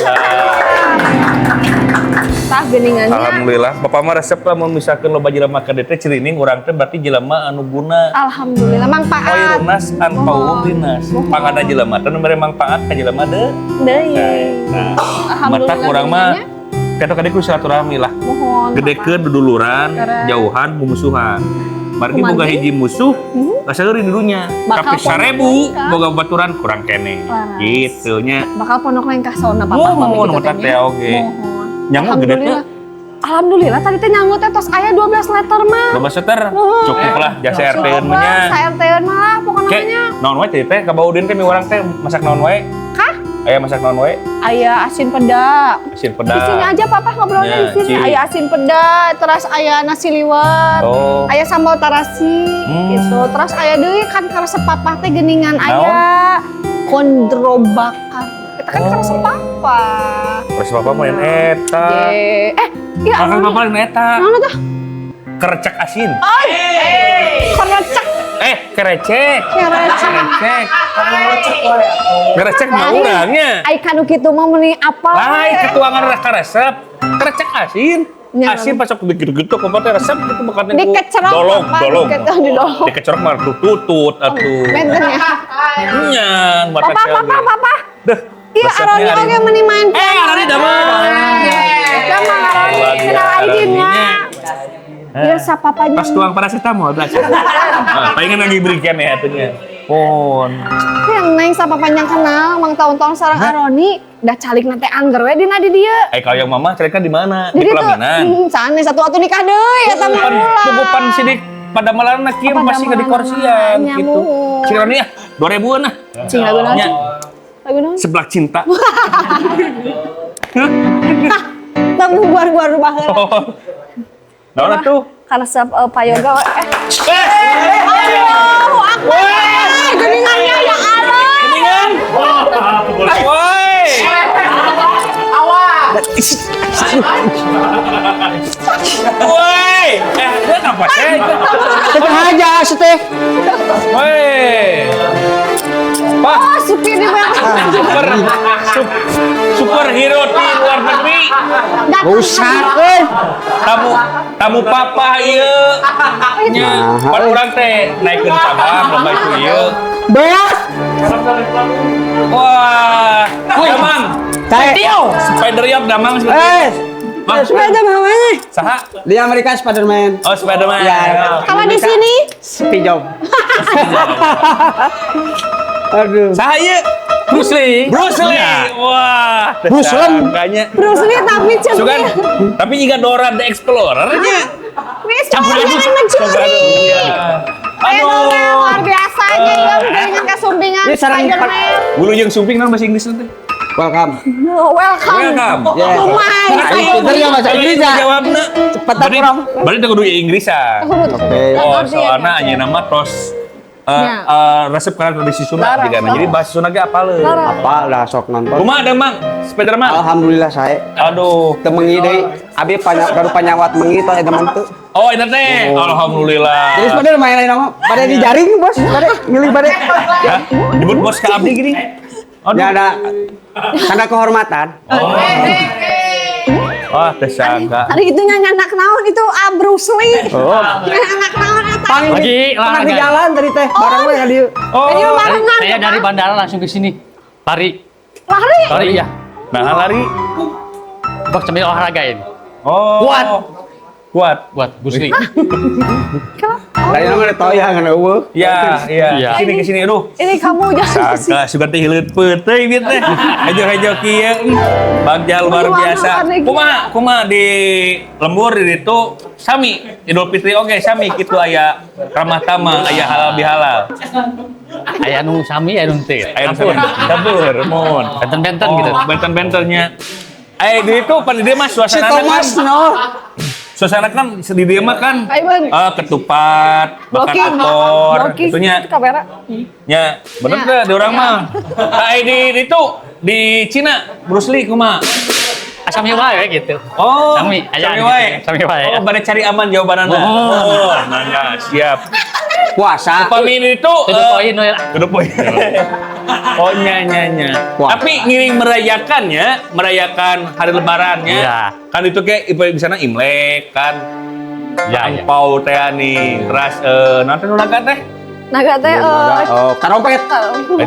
Tah geuningannya. Alhamdulillah, Bapak mah resep lah mun misalkeun loba jelema ka DT cirining urang teh berarti jelema anu guna. Alhamdulillah manfaat. Khairunnas anfa'uhum linnas. Pangada jelema teh nu mere manfaat ka jelema deui. Deui. Nah, Alhamdulillah matak urang mah geuningannya. ketok kadiku silaturahmi lah. Mohon. Gedekeun duduluran, Keren. jauhan mumusuhan. Margi Kumaha boga deui? hiji musuh, kaseureun di dunya. Bakal Tapi 1000 pondok boga baturan kurang kene. Laras. Gitu nya. Bakal pondok lengkah sauna papa Mohon, mata teh oge. Nyangu gede teh. Alhamdulillah tadi teh nyangu teh tos aya 12 liter mah. 12 seter Mohon. cukup lah jasa RT-eun Cukup lah, nya. sa RT-eun mah pokoknya Ke nya. naon wae teh kabaudin teh mi urang teh masak naon wae? Kah? Aya masak naon wae? Aya asin peda. Asin Di peda. sini aja papa ngobrolnya Ya, di sini. cing. Aya asin peda, terus aya nasi liwet. Oh. Aya sambal tarasi gitu. Terus aya deui kan karesep papa teh geuningan aya kondro bakar. Kita kan karesep papa. Terus papa mau yang eta. Ya Makan papa yang eta. Mana tuh? Kerecek asin. Kerecek. kerecek. Kerecek. Kerecek mah urangnya. Ai kanu kitu mah meuni apa? Lain ketuangan rasa resep. Kerecek asin. Ya. Asin pas aku gitu-gitu kok teh resep itu bukan itu. Dikecerok dolong, apa? dolong. Didolong. Dikecerok mah tutut atuh. Benten ya. Nyang mata Papa. Deh. Iya, resepnya Aroni hari oge ini. meuni main piano. Aroni damang. Damang Aroni kenal Aidinnya. Iya, sa papanya. Pas tuang paracetamol belajar. Nah, pengen lagi berikan ya atunya. Pon. Yang naik sa papanya kenal, mang tahun-tahun sareng Aroni, dah calik nanti angger we dina di dieu. Kalau yang mama cerita di mana? Di Jadi tuh, pelaminan. sana satu atuh nikah deui eta mah ulah. Tubupan sidik pada malam kieu Pada pasti ke di malam, korsian nyamuk. gitu. Cironi ya 2000-an nah. Cing lagu naon? Nya, Lagu naon? seblak cinta. Temu guar-guar rumah heula. Oh. Naon atuh? Karesep payoga we. Allahu Akbar. Geningannya ya Allah. Geningan. Woi. Woi. Dia apa sih? Teteh aja, seteh. Woi. Pak, Oh, supir di belakang. superhero di luar negeri. Rusak, euy. Tamu papa ieu. Nya, pan urang teh naikeun cabang lomba itu ieu. Beas. Wah, damang. Spider Yop damang seperti. Sepeda mana? Saha? Di Amerika Spiderman. Oh, Spiderman. Ya. Kalau di sini Spijom. Aduh. Saha ieu? Bruce Lee. Bruce Lee. Wah, Bruce Lee. Kayaknya. Bruce Lee tapi Sugan, cemil. tapi jika Dora the Explorer nya. Wis jangan mencuri. Aduh, luar biasa aja ya dengan kesumbingan Ini sarang Spiderman. Bulu yang sumping kan bahasa Inggris nanti. Welcome. Welcome. Yeah. Oh my. Pinter ya bahasa Inggris ya. Jawabna. Cepat Berarti kurang. berarti teu kudu Inggrisan. Oke. Oh, soalnya anjeunna mah tos resep karena tradisi Sunda juga. Jadi bahasa Sunda ge apaleun. Apa lah sok nonton. Kumaha ada Mang? Spiderman. Alhamdulillah saya. Aduh. Teu mengi deui. Abi baru panyawat mengi teh teman tuh. Oh, ini teh. Alhamdulillah. Jadi sebenarnya main lain nama. Pada di jaring bos. Pada milih pada. Hah? Nyebut bos ke abdi gini. Ya ada tanda kehormatan. Wah, tersangka. Hari itu nyanyi anak naon itu Bruce Lee. Oh. Anak naon eta. Lagi Pernah di olahraga. jalan tadi teh. Barang gue kali. Oh, Ini barengan. Saya dari bandara langsung ke sini. Lari. Lari. Ya. nah lari. Bak sambil olahraga ini. Oh. Kuat. Kuat. Buat Bruce Lee. Lain nama ada toya kan eueuh. Ya, Iya. iya. Ke sini, aduh. Ini kamu jangan kesini. Kagak suka teh hileut peuteuy bieu teh. Hejo-hejo kieu. Bagja luar biasa. Kumaha di lembur di ditu sami Idul Fitri oge sami kitu aya ramah tamah, aya halal bihalal. Aya nu sami aya nu teu. Aya dapur, mun. Benten-benten gitu. Benten-bentennya. Di itu pada dia mah Si suasana Thomas no. Suasana kan di dia mah kan Aiman. ketupat, bakar Blocking. opor, Blocking. itunya. Kamera. Ya, bener Ya. teh di orang mah. Di itu di Cina Bruce Lee kumaha? Asami wae gitu. Oh, Sami, aya sami gitu. wae. Sami wae. Oh, bade cari aman jawabanana. Oh. Nanya, siap. Puasa. Upami itu Tuh poin we. Kudu poin. Oh, nya. Wah. Tapi ngiring merayakan hari lebarannya. Iya. Kan itu kayak di sana Imlek kan. Ya, ya. Angpau teh ani. Teras nanti nu laga teh. Naga teh Oh, karompet.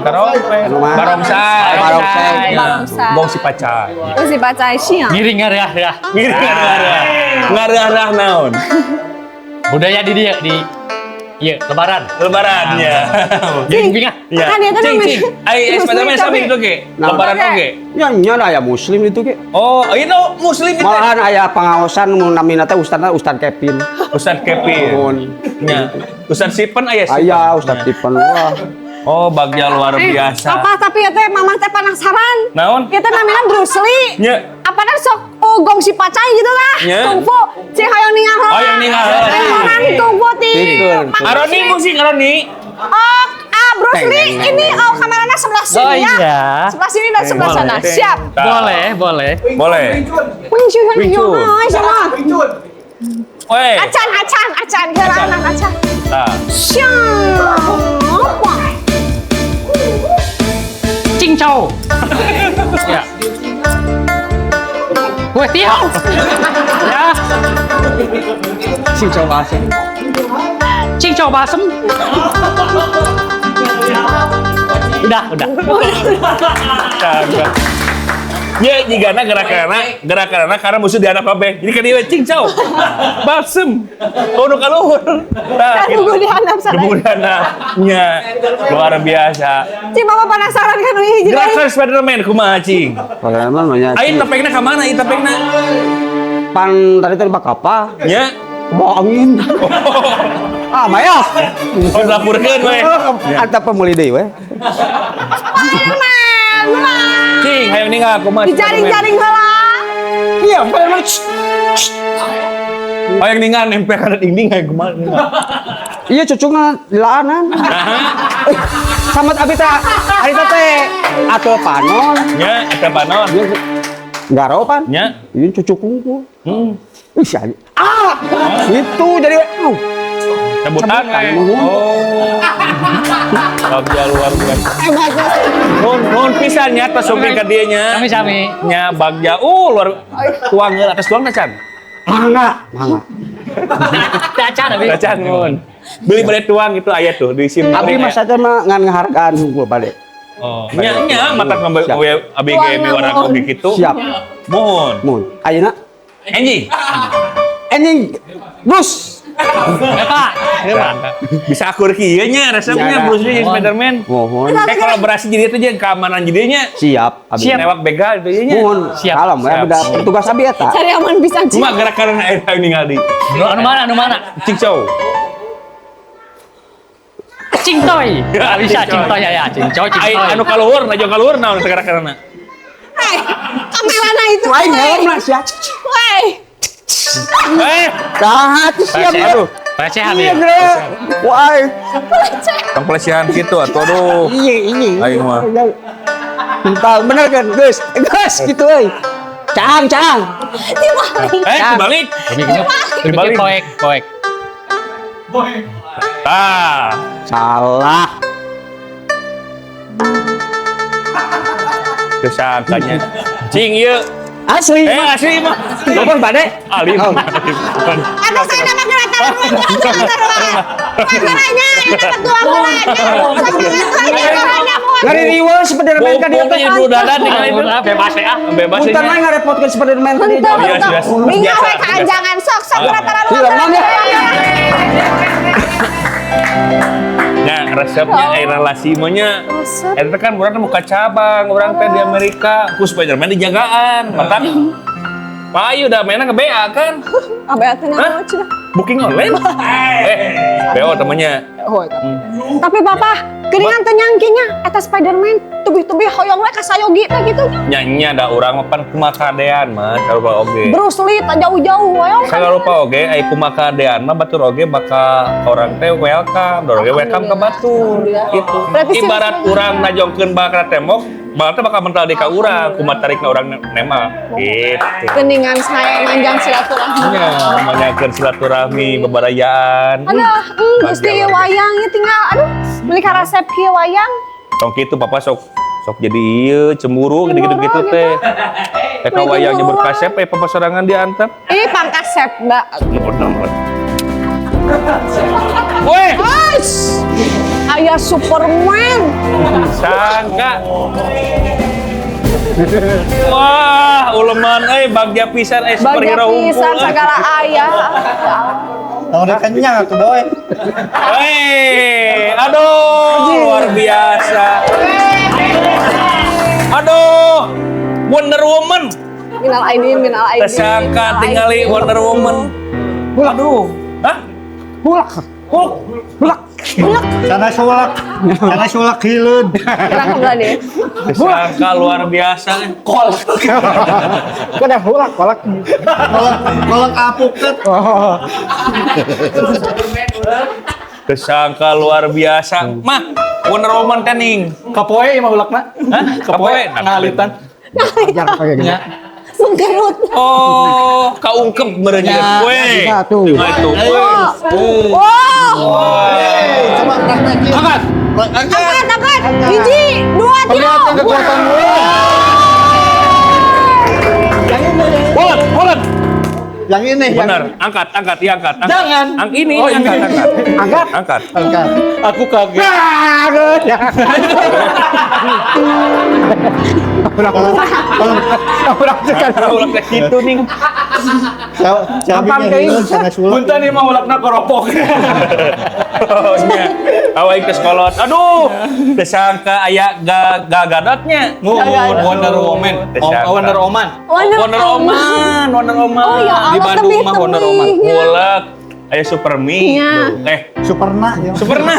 Barongsai. Barongsai. Barongsai. Bong si pacar. Terus si pacai sia. Ngiring ya. Ngiring ngarah naon. Budaya di dia di iya lebaran. Lebarannya. Ngiring binga. Iya. Kan dia tuh Cing. namanya- Ai Terus Spiderman nih, sami tapi- itu ge. Nah. Lebaran oge. Ya nya aya muslim itu ge. Oh, itu muslim itu. Malahan aya pengawasan mun namina teh Ustaz Kevin. Ustaz Kevin. Nuhun. Nya. Ustaz Sipen aya sih. Aya Ustaz Tipen. Wah. Oh, bagja luar biasa. Apa tapi ya teh mamah teh penasaran. Naon? Kita namanya Bruce Lee. Nya. Apa dah sok gong si pacai gitu lah. Nya. Kungfu. Cik hayang ningal heula. Hayang ningal heula. Orang kungfu ti. Pikeun. Aroni musik Aroni. Bruce Lee ini kameranya sebelah sini Oh, ya. iya. Sebelah sini dan sebelah sana. Siap. Boleh. Boleh. Wing Chun Wing Chun. sama. Weh. Acan. Kira anak acan. Tah. Syang. tiaw. Ya. Cincau basem. Cincau basem. Udah. Kagak. Ya, jigana gerakanana karena musuh dihanap kabeh. Jadi kan dia cincau. Basem. Oh, nu kaluhur. Tah, Tunggu dihanap sana. Tunggu dihanapnya. Luar biasa. Cing mama penasaran kan hiji. Gerakan Spiderman kumaha cing? Bagaimana banyak? Aing tepengna ka mana? Aing tepengna. Pan tadi terbak apa? Nya. Bawa angin. Ah, Maya. Oh, lapurkeun we. Ada pemuli deui we. Spiderman. Cing, hayang ninggal kumaha? Dijaring-jaring heula. Iya, Spiderman. Hayang ninggal nempel kana dinding hayang kumaha? Iya cucungna dilaanan. Samat abi teh ari teh atuh panon. Nya, eta panon. Garo pan. Nya. Ini cucuk unggul. Ih, si itu jadi Sebutan we. Oh. Bagja luar biasa. Nuhun pisan nya tos sugi ka dieu nya. Sami-sami. Nya bagja luar tuang heula atas tuang tacan. mangga. Dacan abi. Tacan nuhun. Beli bade tuang itu aya tuh di SIM. Abi mah saja mah ngan ngahargaan unggul bade. Oh, nya matak ngambil abi ge miwara oge kitu. Siap. Mohon. Mun. Ayeuna Anjing. anjing bus. Eta. Bisa akur kieu nya resepnya Bruce Lee jeung Spiderman. Mohon. Kolaborasi jadi itu jeung keamanan jadinya. Siap. Abi. Newak begal itu nya. Mohon. Siap. Kalem ya beda petugas abi eta. Cari aman bisa cing. Cuma gerakan air ningali. Anu mana? Cincau. Cingtoy. Bisa cingtoy ya, cingcoy. Anu kaluhur, najo kaluhur naon gerakanna. Kamelana itu. Lain helm lah sia. Woi. Sahat siap ya. Aduh, Pelecehan Iya, ya. Bre. Wah. tong pelecehan kitu atuh aduh. Ini. Aing mah. Entah bener kan, Gus. Gus gitu euy. Cang. Dibalik. Dibalik. Poek. Tah. Salah. Kesangkanya. Cing ieu. Asli. Asli mah. Telepon bade. Alim. Aduh saya nama gerakan Masalahnya ini ketua Ngari riweuh Spiderman ka dieu teh. Pokoknya dadan tinggal itu. Bebas ya. Bebas Punten nya. mah ngarepotkeun Spiderman ka dieu. Biasa. Bingung we keanjangan sok rata-rata Film ya. Nah, resepnya relasi nya. Eta kan urang muka cabang, urang teh di Amerika, ku Spiderman di jagaan. Mantap. Payu udah mainnya nge-BA kan? Abah teh Hah? naon cenah. Booking online? BO temennya. Tapi papa, geuningan teh nyangkinya eta Spiderman tubih-tubih hoyong we ka sayogi teh gitu nya. Nyanyi ada urang mah pan kumakadean mah, karupa oge. Bruce Lee teh jauh-jauh hoyong kan. Karupa oge ai kumakadean mah batur oge bakal orang teh welcome, dor oge welcome ka batur. Gitu. Berarti sih Ibarat urang najongkeun bakal tembok, bakal teh bakal mental di ka urang, kumatarikna urang nema. Gitu. Geuningan saya manjang silaturahmi. Nya menyakeun silaturahmi bebarayaan. Aduh, Gusti wayang ieu tinggal aduh beli ka resep kieu wayang. Tong kitu papa sok jadi ieu cemburu gitu-gitu teh. Eka wayang nyebut kasep papa sorangan diantep. Ih pangkasep, Mbak. Weh, Guys, aya Superman. sangka. Wah, uleman bagja pisan superhero Bagian pisan unggul. segala aya. Udah kenyang aku boy. Aduh, luar biasa. Aduh, Wonder Woman. Minal aidin, minal aidin. Tersangka tinggali Wonder Woman. Aduh, hah? Hulk. Sana sulak hileun. Kurang kebelah deh. Tersangka luar biasa. Kada hulak kolak. Kolak apuket. Tersangka luar biasa. Mah, Wonder Woman tening. Kapoe mah ulakna. Hah? Kapoe? Ngalitan. Ajar pakai gini. Mengkerut. Oh, kaungkep merenjeun. Weh. bisa tuh. Nah, itu. Wow. Coba praktekin. Angkat. Angkat. Hiji, dua, tiga. Kekuatan Bot. Yang ini. Benar, angkat. Jangan. Ini, Oh, ini. angkat. Aku kaget. Ulang kayak gitu nih. Siapa yang sana sulap? Punten nih mau ulakna koropok. Oh, iya. Awak ke sekolah. Aduh, disangka aya gagadotnya. Wonder Woman. Wonder Woman. Wonder Woman. Oh ya Di Allah, Bandung temi mah Wonder Woman. Mulak. Aya Supermi. Iya. Superna. Ya. Superna.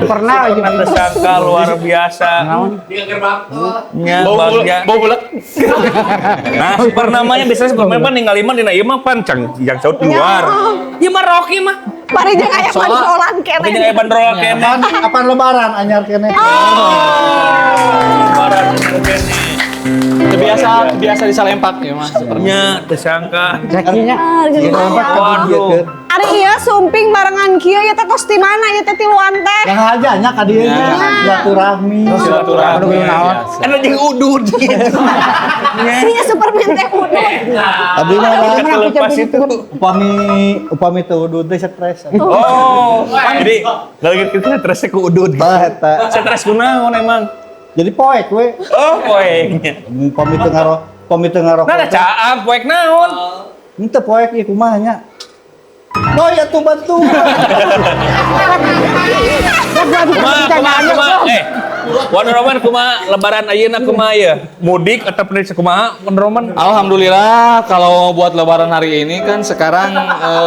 Pernah aja. Disangka luar biasa. Nya bagja. Bau bulak. Nah, namanya biasanya Superman ninggal iman dina ieu mah pancang yang saut keluar. Ieu mah Rocky mah. Bari jeung aya bandrolan Tapi kene. jangan bandrol kene. Apaan lebaran anyar kene? Lebaran kene. Biasa disalempak ya Mas. Nya disangka. Jakinya. Waduh. Ari ieu sumping barengan kieu ieu teh tos di mana ieu teh tiluan teh. Yang aja nya ka dieu nya silaturahmi. Silaturahmi. Anu jeung udud gitu. Ieu Superman teh udut. Abdi mah Kelepas itu. upami teu udud teh stres. Oh, jadi lagi kita stresnya ke udud. Tah eta. Stres kunaon emang? Jadi poek we. Oh, poeknya. Pami teu ngaro. Nah, ada caam poek naon? Henteu poek ieu kumaha nya? Oh ya tuh bantu. Kumaha. Wonder Woman kumaha lebaran ayeuna kumaha ya? Mudik atau pernah kumaha Wonder Woman? Alhamdulillah kalau buat lebaran hari ini kan sekarang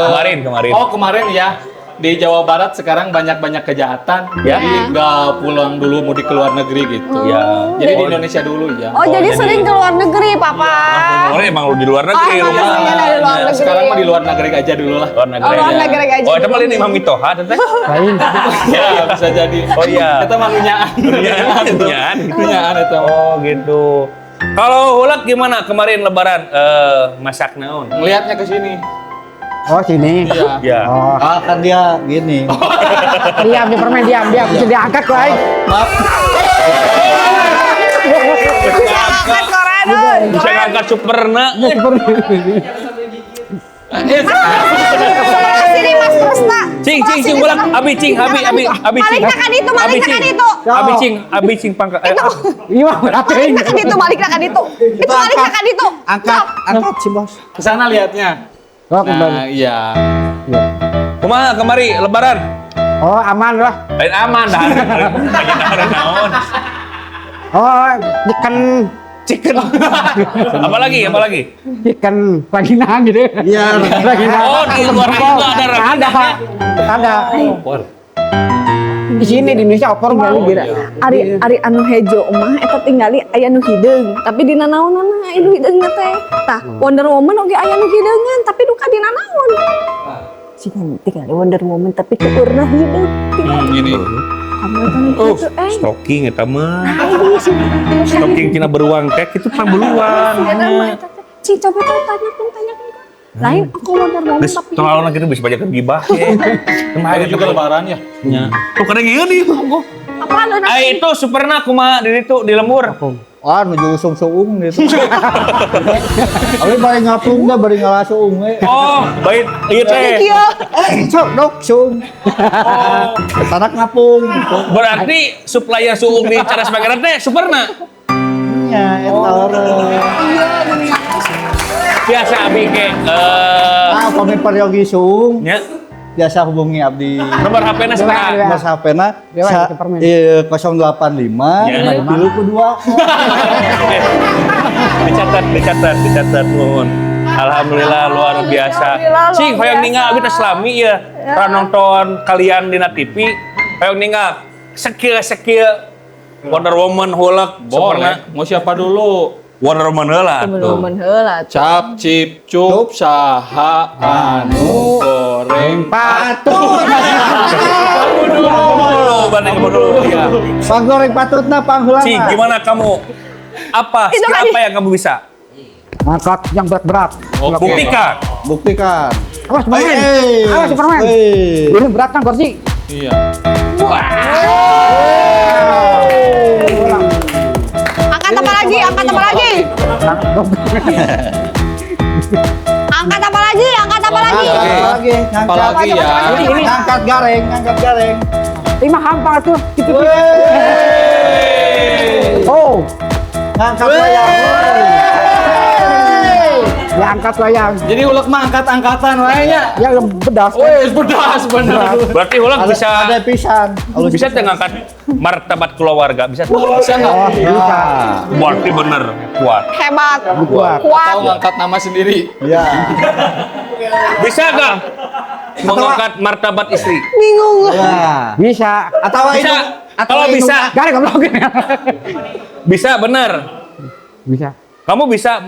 Kemarin. Oh, kemarin ya. Di Jawa Barat sekarang banyak kejahatan. Ya. Jadi nggak pulang dulu mudik ke luar negeri gitu. Ya. Jadi di Indonesia dulu ya. Oh, jadi sering ke luar negeri, Papa. Orang emang lu di luar negeri Oh, rumah. iya, dari luar negeri. Sekarang mah di luar negeri aja dulu lah. Luar negeri. Oh, luar aja. negeri aja Oh, itu dulu. malah ini Imam Mitoha teh. Ya, bisa jadi. Oh iya. Kita mah nunyaan. Nunyaan itu. Oh, gitu. Kalau Hulak gimana kemarin lebaran masak naon? Ngelihatnya ke sini. Oh sini. Iya. Ya. Oh, Ah kan dia gini. diam di permen diam. Bisa diangkat kok. Maaf. Angkat koran. Bisa ngangkat Superna. Sini Mas Krusna. Cing, ulang. Abi cing. Balik ka ditu, balik ka ditu. Abi cing pangkat. Iya, Balik ka ditu, balik ka ditu. Itu balik ka ditu. Angkat si bos. Ke sana lihatnya. Oh, kembali. Nah, iya. Kumaha kemari lebaran? Oh, aman lah. Lain aman dah. Banyak naon. Oh, ikan Apalagi? ikan vagina gitu. Iya. Vagina. Oh, di luar juga ada Ada, Pak. Ada. Di sini di Indonesia opor kali beda. Ari anu hejo mah eta tinggali aya nu hideung, tapi dina naon-naon anu hideungna teh. Tah, Wonder Woman oge aya nu hideungan, tapi duka dina naon. Sigan tinggali Wonder Woman tapi keueurna hideung. Gini. Kamu itu Stocking eta mah. Stocking tina beruang teh itu pang beruang. Ci coba tuh tanyakan. Lain aku Wonder Woman Geus tapi tolong kita bisa bajakan gibah. Hari juga lebaran ya. Tuh kadang ieu nih. apaan anak Itu Superna kumaha di ditu di lembur. Ah, nuju usung-suung gitu. Abi bari ngapung dah, bari ngalasung we. Oh, baik ieu teh. kieu. Sok dok, sung. Tanak ngapung. Berarti supplier suung di Caras Pangeran teh Superna. Nya eta orang. Biasa abi ke Ah, pami pariogi sung. nya Biasa hubungi abdi. nomor HP-na sekarang. Mas HP-na Dewa, itu permen. 085 Ya. tilu kedua. dicatat nuhun. Alhamdulillah luar biasa. Alhamdulillah, luar Cing hoyong biasa. ningal abi teh selami ya. Nonton kalian dina TV. Hoyong ningal sekieu Wonder Woman Hulk Superna. Boleh. Mau siapa dulu? Wonder Woman heula tuh. heula. Cap, cip, cup, saha, anu, goreng, Patut. Banding dulu ya. Panggoreng patutna panghulana. Cing, gimana kamu? Apa? Itu Skill tadi. apa yang kamu bisa? Angkat yang berat-berat. Oke. Buktikan. Buktikan. Awas Superman. Hey, Awas Superman. hey. Ini berat kan kursi. Iya. Angkat apa lagi? Angkat apa lagi? Angkat apa lagi? Lagi, Apalagi ya. ngangkat gareng, ngangkat gareng. Lima hampar tuh. Gitu. Wey. Oh, Ngangkat wayang. ya angkat wayang. Jadi ulek mah angkat-angkatan wayanya. Ya bedas. Wes bedas bener. Berarti ulang bisa Ada pisan. bisa teh ngangkat martabat keluarga, bisa tuh. Bisa nggak? Bisa. Berarti bener kuat. Hebat. Kuat. Kuat. Tahu ngangkat nama sendiri. Ya. Bisa nggak mengangkat martabat istri? Bingung. Ya. Bisa. Atau Bisa. Kalau bisa, Gareng goblok. bisa bener. Bisa. Kamu bisa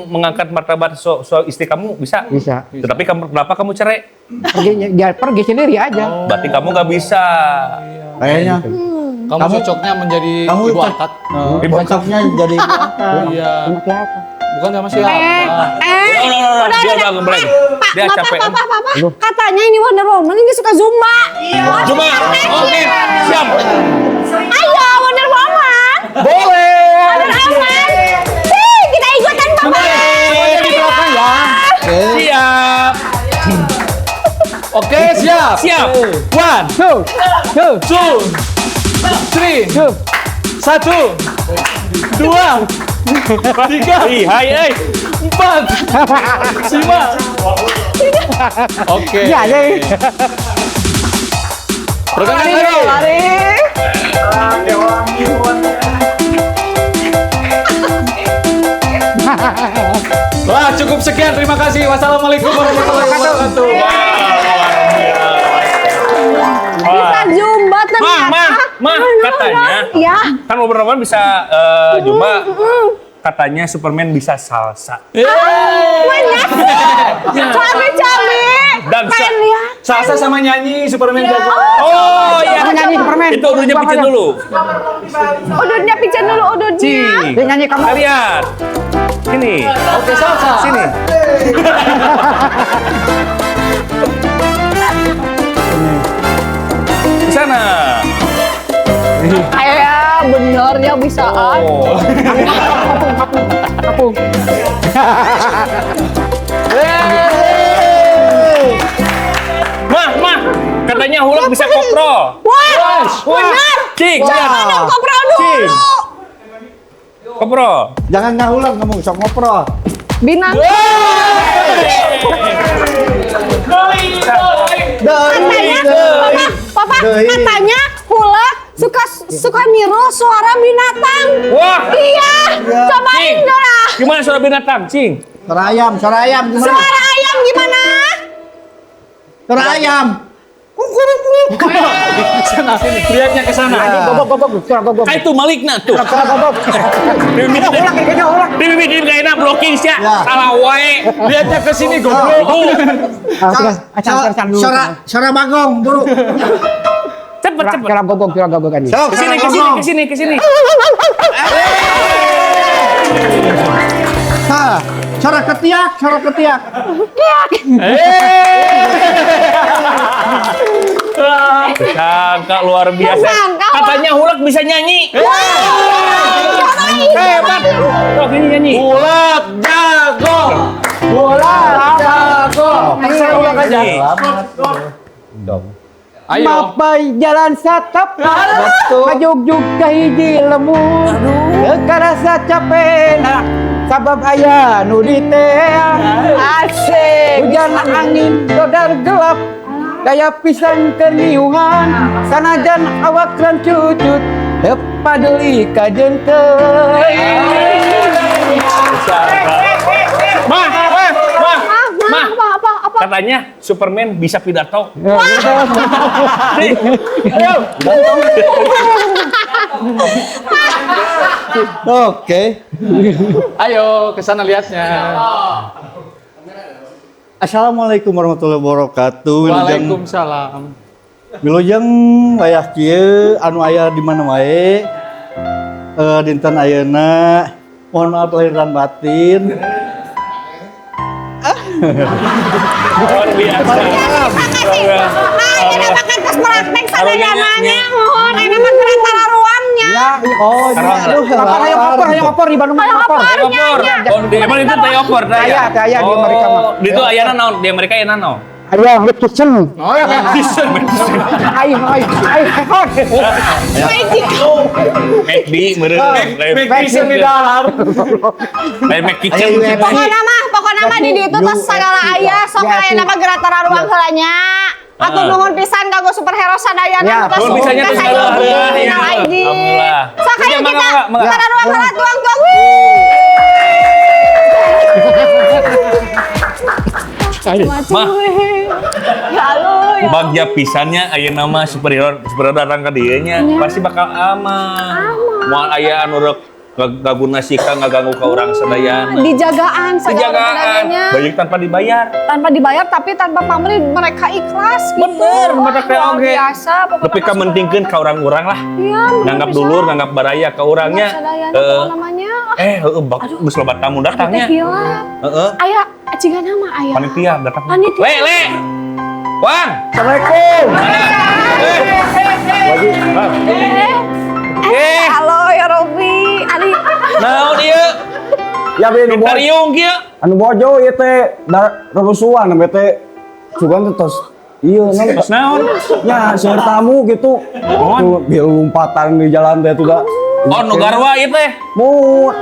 mengangkat martabat istri kamu, bisa? Bisa. Tetapi kenapa kamu cerai? Pergi sendiri aja. Berarti kamu nggak bisa. Kayaknya. Kamu cocoknya menjadi Kamu ibu angkat. cocoknya jadi ibu angkat. Iya. Anak siapa? Bukan sama siapa. Udah, Dia udah. udah ngebreng. Pak, Dia Bapak, capek. Bapak. Katanya ini Wonder Woman ini suka Zumba. Cuma, oke, siap. Ayo, Wonder Woman. Boleh. Wonder Woman. Kita ikutan, Bapak. Siap. Oke, siap. Siap. 1, Tuh. 2, 3, 1, 2, 3, Ih, hai, 4, 5. Oke. Ya, ya. Pergerak lagi. Lari. Wah, cukup sekian. Terima kasih. Wassalamualaikum warahmatullahi wabarakatuh. Bisa Zumba ternyata. Mah, katanya. Ya. Kan beberapa bisa Jumba. Katanya Superman bisa salsa. Banyak. Cabe-cabe. Dan Pengen lihat. Salsa sama nyanyi Superman jago. Oh iya. Nyanyi Superman. Itu udurnya picen dulu. Udurnya pijen dulu, udurnya. Dia nyanyi kamu. Kita lihat. Sini. Oke, salsa. Sini. Di sana. Kayak bener ya bisaan. Oh. Kapung. Mah, katanya Hulk bisa kopro. Wah, bener. Cing, lihat. Ada kopro Cing. dulu. Kopro. Jangan ngahulang kamu, sok ngopro. Binang. Katanya, Papa, katanya Hulk suka niru suara binatang. Wah. Iya, cobain Cing. Dora. Gimana suara binatang, Cing? Suara ayam gimana? Suara ayam gimana? Suara ayam. Sana, sini. Lihatnya ke sana. Gobok. Suara gobok. Ah, itu malikna tuh. Suara gobok. Bibi gak enak blocking sih. Ya. Salah wae. Lihatnya ke sini, goblok. Suara bagong, buru. Cepet. Suara gobok ini. Sok, Ke sini. Suara ketiak. Sangka luar biasa. Sangka, Wak. Katanya Hulk bisa nyanyi. Cobain. Hebat. Sok ini nyanyi. Ulak jago. Masa Hulk aja. Ayo. Mapai jalan satap, majugjug ka hiji lemu, karasa capek na, sabab aya nu diteang. Asik. Hujan angin dodar gelap, daya pisang keniuhan, sanajan awak lan cucut, paduli ka jenteu. Mah. Apa? Katanya Superman bisa pidato. Oke. Ayo, ke sana lihatnya. Assalamualaikum warahmatullahi wabarakatuh. Waalaikumsalam. Wilujeng wayah kieu anu aya di mana wae. Dinten ayeuna mohon maaf lahir dan batin. Luar biasa. Terima kasih. Kita bakal terus praktek sana dananya. Mohon, ini mah antara ruangnya. Ya, oh, aduh, hayang opor di Bandung Hayang opor. Teh opor. Oh, di emang itu teh opor teh. Aya, teh aya di Amerika mah. Di itu ayana naon? Di Amerika ayana naon? Aya Red Kitchen. Oh ya, Kitchen. Ai, Magic. McD meureun. Kitchen di dalam. Lain Mac Kitchen. Pokoknya mah di ditu tas segala aya sok aya nama gerak tararuang heula nya. Atuh nuhun pisan kanggo superhero sadayana nuhun pisannya tuh segala heula. Alhamdulillah. Sok aya kita mangga. tararuang heula tuang-tuang. Mah, Ya Allah, ya. bagja pisannya aya nama superhero datang ka dieu nya pasti bakal aman. Moal aya anu rek gaguna sika ngaganggu ka urang sadayana. Dijagaan segala Dijagaan, tenaganya. banyak tanpa dibayar. Tanpa dibayar tapi tanpa pamrih mereka ikhlas gitu. Bener, mereka Luar oge. biasa pokoknya. Tapi ka mentingkeun ka urang-urang lah. Iya, Nganggap dulur, nganggap baraya ka urangnya. Sadayana pokoknya namanya. Geus loba tamu datangnya. Hilap. Heeh. Aya ajigan nama aya. Panitia datang. Panitia. Le. Wang. Assalamualaikum. Halo ya Robi. Ali. Naon ieu? Ya be nu Tariung kieu. anu bojo ieu teh rusuhan namanya teh sugan teh tos iya Terus naon? nya seueur tamu gitu. Tuh biar lompatan di jalan teh tuh da. Oh, nu garwa ieu teh. Mun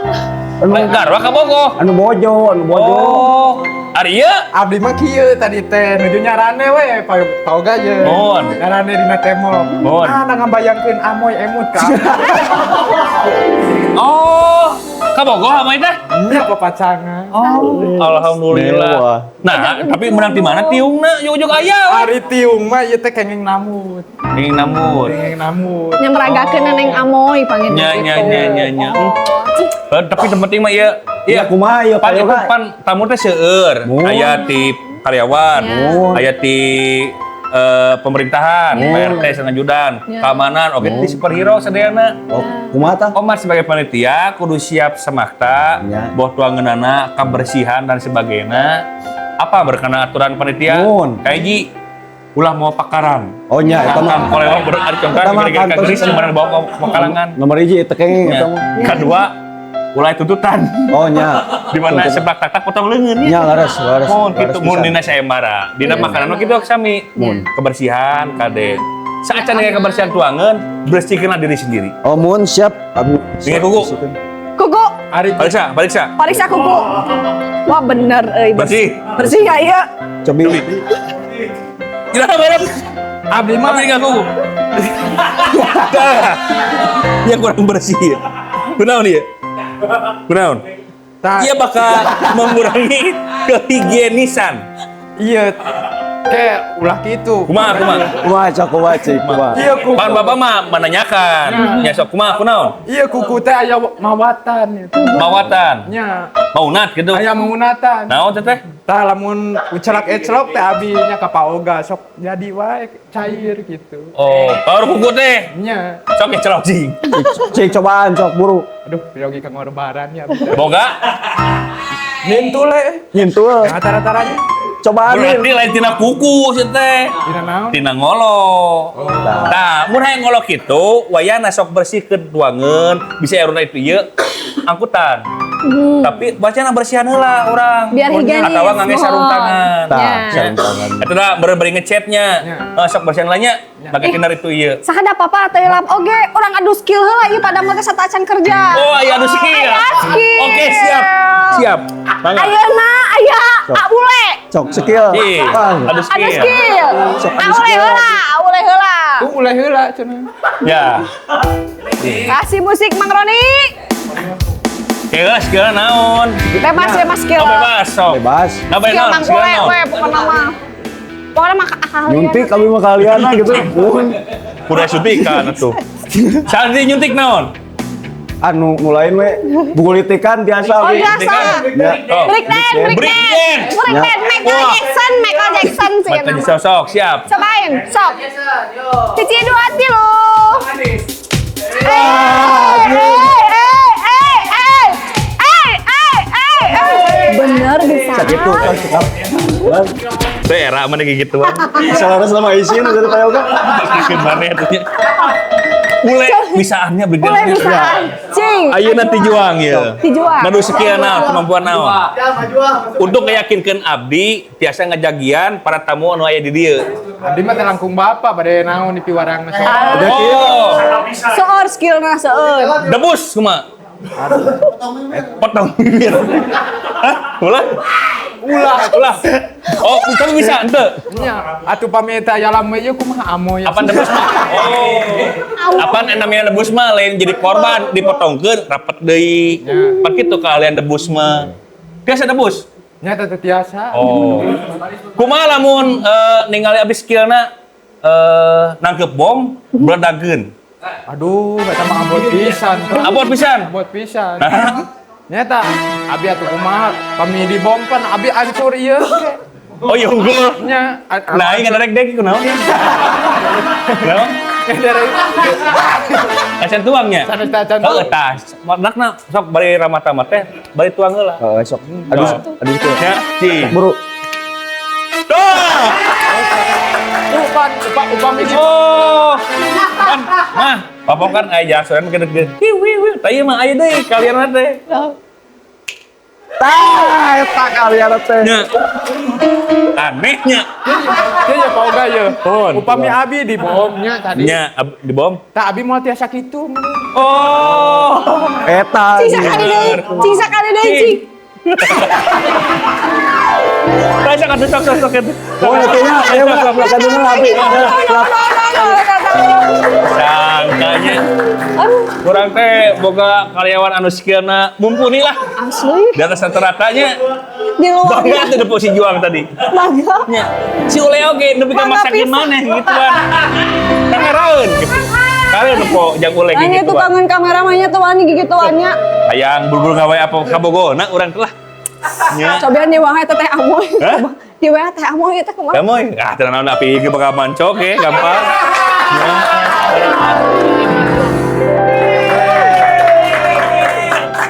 anu Garwa ka bogo. anu bojo. Oh. Ari ieu? Abdi mah kieu tadi teh nuju nyarane we paoga je. Mun. Nyarane dina temo. Mun. Ngabayangkeun amoy emut ka. Oh, ka bogo hamai teh? Nya papacangan. Oh, alhamdulillah. Mewah. Nah, tapi menang di mana tiungna? Ujug aya. Ari tiung mah ieu teh kenging namut. Ning namun. Kenging namut. Yang meragakeun neng Amoy panggil Nya. Tapi tempat mah ieu. Iya kumaha ieu Pan itu payoga. pan tamu teh seueur. Mun. Aya ti karyawan, aya ti pemerintahan, PRT sanajudan, keamanan, oke ti superhero sadayana. Oh, kumaha tah? Omar sebagai panitia kudu siap semakta, Ya. boh tuangeunana, kebersihan dan sebagainya. Apa berkena aturan panitia? Mun. Kayak ji, ulah mau pakaran. Oh nya eta mah. Kalau lewat berada contoh, Eta mah kira-kira kantor geris cuma bawa ke kalangan. Nomor hiji teh kenging eta mah. Kedua, mulai tuntutan. Oh nya. Di mana seblak tak potong leungeun Nya laras. Mun kitu mun dina sayembara. Dina makanan mah kitu sami. Mun. Kebersihan kade. Saacan aya kebersihan tuangan, bersihkeunlah diri sendiri. Oh mun siap. Abi. Dengan kuku. Kuku. Ari Pariksa. Pariksa kuku. Wah bener euy. Bersih. Bersih ya ieu. Cobi. Gila beres. Abdi mah Tapi enggak kuku. Dia kurang bersih. Kunaon ieu? Kunaon? tah Ia bakal mengurangi kehigienisan. ieu kayak ulah kitu. Kumaha? Kumaha cok kumaha cik kumaha. Ieu kuku. Pan bapak mah menanyakan. Ya sok kumaha kunaon? Ieu kuku teh aya mawatan itu. Mawatan. Nya Maunat gitu. aya mengunatan. Naon teh teh? Tah lamun ucelak ecelok teh abi nya ka paoga sok jadi wae cair gitu. Oh, power kuku teh. Nya Sok celok jing. Cik cobaan cok buru. aduh yogi ka ngorbaran ya. Boga. Nintu le. Nyentul. Nah, tara-taranya Cobaan Berarti lain tina kuku sih teh. dina naon? Tina ngolo. Nah, mun hayang ngolo kitu, wayana sok bersih ke duangeun, bisa eruna itu ieu angkutan. Tapi bacana bersihan heula urang. Biar higienis. Atawa ngangge sarung tangan. Tah, Ya. sarung tangan. Eta da beri ngechatnya. Sok bersihan lah nya. Make kinar itu ieu. Sakada papa teh lap oge orang adu skill heula ieu pada mah satacan kerja. Oh, aya anu skill. Aya skill. Oke, siap. Siap. Mangga. Ayeuna aya bule. Cok skill. Ih, adu Adu skill. skill. Bule heula. Tuh mulai heula cenah. Ya. Kasih musik Mang Roni. Kelas skill naon? Bebas skill. Oh, bebas sok. Bebas. Nah, bae Skill naon? Mang Skill Bule naon? we pokona mah. Pokona mah ahli. Nyuntik kami mah kalian gitu. Mun. Udah suntikan atuh. Sandi nyuntik naon? Anu mulain we gulitikan biasa Oh we. biasa. Ya. Oh. Break dance. Michael Jackson sih. Mata di sosok, siap. Cobain, sok. Cici dua hati lo. Bener bisa. Sakitu kan cekap. Itu era mana kayak gituan. Selaras sama isin dari payoga. Gimana ya tuh? Ule bisaannya Boleh begitu. bisaan. Cing. Ayo nanti juang ya. Dijuang. Ngadu sekian kemampuan naon. Untuk meyakinkan abdi tiasa ngajagian para tamu anu aya di dieu. Abdi mah teh langkung bapak bade naon di piwarang sok. Oh, Soor skillna seueur. debus kumaha? Potong bibir. Hah? Ulah. Oh, kamu bisa ente. Nya, atuh pameta ya lama ieu kumaha amoy. Apaan debus mah? Oh. Apaan namanya debus mah lain jadi korban dipotongkeun rapet deui. Pan kitu kalian debus mah. Biasa debus. Nya teh tiasa. Oh. Kumaha lamun ningali abdi skillna nangkep bom bledageun. Aduh, eta mah abot pisan. Abot pisan. Abot pisan. Nyata, abi atuh kumaha kami di bom pan abi hancur ieu. Oh iya unggul. Nya, Nah, ini ngarek dek kunaon? Kunaon? Acan tuangnya. Sanes teh acan Heeh tah. Makna sok bari ramah-tamah teh, bari tuang heula. Heeh, sok. Aduh, Ya, cing. buru. upami gitu. Oh. Kan, mah, papa kan aya jasoran gede-gede. Wiu. Tah mah aya deui kalian mah teh. Eta kalian teh. Nya. Anehnya. Teh ya pauga ye. Upami abi di bomnya tadi. Nya di bom. Tah abi mau tiasa kitu. Oh. Eta. Cing sakali deui, cing. Rasa kan sok itu. Oh, kayaknya ayo mah belakang dulu abi. Sangkanya. Kurang teh boga karyawan anu skillna mumpuni lah. Asli. Di atas rata-ratanya. Di luar. Bangga tuh depo si Juang tadi. Bangga. Nya. Si Ule oge nepi ka Bangga masakin pisan. maneh gitu kan. Kameraeun gitu. Kalian depo jang Ule Hanya gitu. tuh kangen kamera mah nya tuh wani gigituannya. Hayang buru-buru gawe apa kabogona urang teh lah. Nya. Cobian di wae teh amoy. Hah? Di wae teh amoy teh kumaha? Kamu tenan api ge bakal mancok gampang. Nya.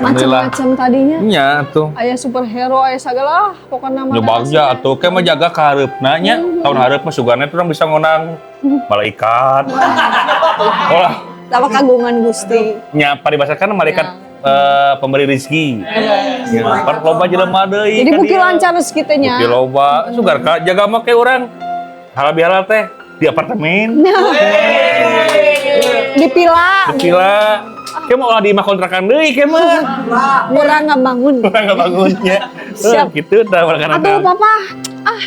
Macam-macam tadinya. Nya tuh. Aya superhero, aya sagala pokokna mah. Ya bagja atuh ke mah jaga kareupna nya. Tahun hareup mah sugana teh urang bisa ngonang malaikat. Olah Dapat kagungan Gusti. nya paribasakan malaikat pemberi rezeki. Ya, kan loba jelema deui. Jadi buki lancar rezeki teh nya. Buki loba, sugar ka jaga mah ke urang. Halal-bihalal teh di apartemen. Di pila. Gila. Ke mau ulah di imah kontrakan deui ke mah. Urang ngabangun. Urang ngabangun nya. Siap. Kitu tah kan. Aduh papa.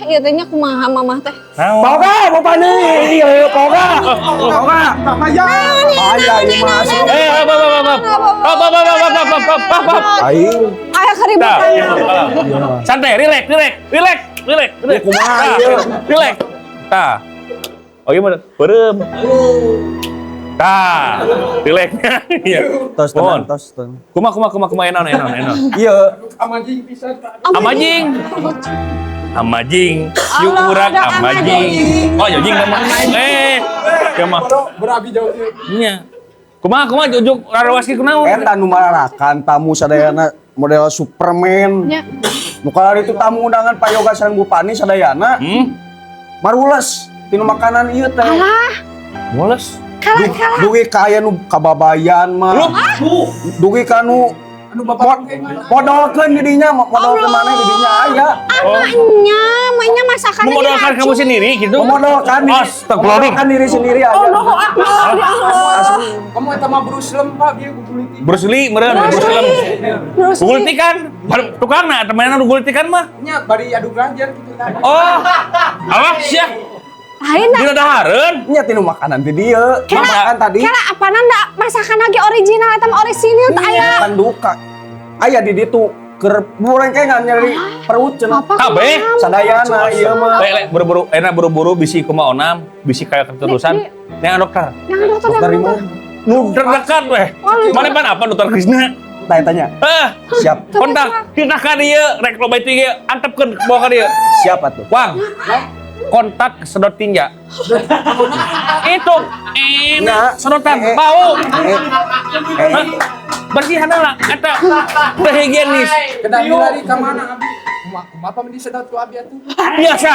Ieu teh nya kumaha mamah teh. Poga, bapak nih. Iya, poga. Poga. Aya ieu mah. Ayo. Aya keributan. Santai, relax. Kumaha ieu? Relax. Tah. Oh iya mah beureum. Tah, relaxnya. Iya. Tos tenan, tos. Kumaha enon. Iya. Amajing. Yuk urang amajing. Oh, jing nama. Kemah. Berabi jauh ieu. Nya. Kumaha jujuk rarawas ki kunaon? Eta nu mararakan tamu sadayana model Superman. Nya. Nu kala itu tamu undangan Pak Yoga sareng Bu Pani sadayana. Marules tinu makanan ieu teh. Alah, Mules. kalah. Dugi ka aya nu kababayan mah. Dugi ka nu modalkeun di dinya, modalkeun maneh di dinya aya. Mahnya masakannya Memodalkan kamu sendiri gitu? Memodalkan Astagfirullahaladzim. diri sendiri aja. Kamu eta mah Bruce Lee Pak bieu guliti. Bruce Lee meureun Bruce Lee. Gulti kan? Tukangna temenan nu gulti kan mah? Nya bari adu belajar gitu tadi. Oh. Alah sia. Lain dah. Dina dahareun. Nya tinu makanan di dieu. Makan tadi. Kira apana nda masakan lagi original eta mah orisinil teh aya. Kan duka. Aya di ditu keur burenkengan nyari perut cenah. Kabeh Sadayana ieu mah. lek buru-buru buru-buru bisi kumaha onam, bisi kaya keterusan. Neng dokter. Dokter Rimo. Nu terdekat weh. Mana pan apa dokter Krisna? Tanya tanya. Siap. Kontak kita ka dieu rek loba itu ge antepkeun bawa ka dieu. Siap atuh. Wang. Kontak sedot tinja. Itu enak sedotan bau. Bersihan lah eta teh higienis. Kedah lari ka mana abi? Kumaha pamdi sedot ku abi atuh? Biasa.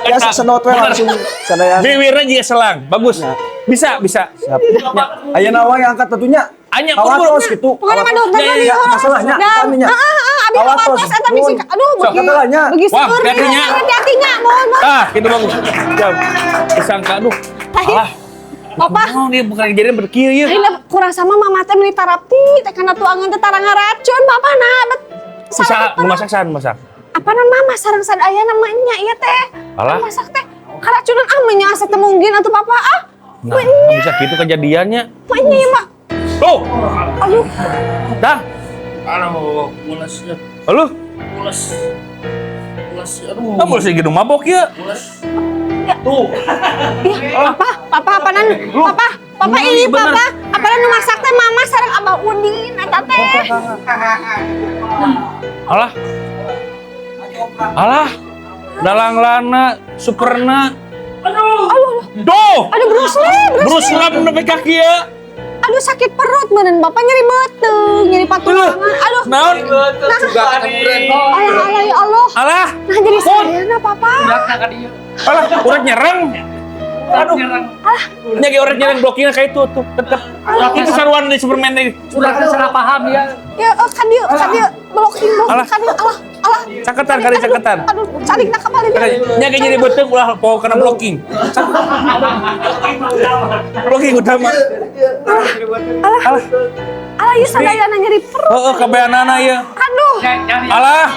Biasa sedot we langsung sadayana. Bibirna juga selang. Bagus. Bisa. Ayeuna wae angkat tentunya. Anya Kawatos gitu. Pokoknya mah dokter Ya, mah masalahnya kaminya. abi kawatos eta bisi. Aduh, Sok, katanya. begi Wah, seur. hati-hatinya. Hati-hatinya, mohon. Gitu bagus. Jam. Disangka aduh. Alah. Papa. Oh, dia bukan kejadian berkieu ya. Ayeuna kurang sama mama teh meuli terapi teh kana tuangan teh tarang racun papa nah bet. Bisa masak. Apa nan mama sareng sadaya namanya ieu teh. Alah. Masak teh karacunan nya asa teh mungkin atuh papa ah. Nah, bisa gitu kejadiannya. Maknya ya, Mak. Tuh. Aduh. Dah. Aduh, mulesnya. Halo. Mules. Aduh. Kamu masih gitu mabok ya? Mules. Tuh. Ya, papa nan? Papa ini bener. papa. Apa nan nu masak teh mama sareng Abah Udin eta teh. Alah. Dalang lana, superna. Aduh. Duh. Aduh Bruce Lee. Nepi kaki ya. Aduh sakit perut meureun bapak nyeri beuteung, nyeri patulangan. Aduh. Naon? Alah ya Allah. Alah. Nah jadi sayana papa. Alah, urat nyerang. Aduh. Nya ge urat nyerang blokingna ka itu tuh, tetep. Itu saruan di Superman deui. Sudah salah paham ya. Ya kan dia blocking Alah. kan dia alah. Caketan. Aduh, calik nak kembali dia. Nya ge jadi beuteung ulah poho kana blocking. Blocking utama. Alah ieu sadayana nyeri perut. Heeh, kabeanana ya. Aduh. Alah.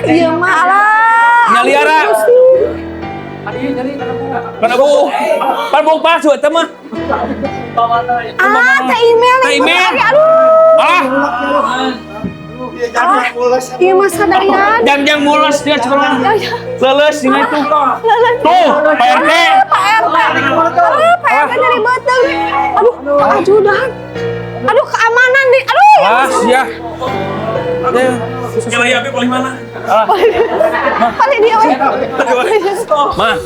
Iya mah alah. Nyaliara. Kenapa? Pan palsu eta mah. Teh email Teh email. Aduh. Iya mah sadayana. Jangjang mules dia sekarang. Ya. Leles ini tuh. Tuh, Pak RT. Pak RT nyeri beuteung. Aduh, ajudan. Aduh, keamanan nih. Aduh. Ya. Nyala api paling mana? Paling dia we. Mah,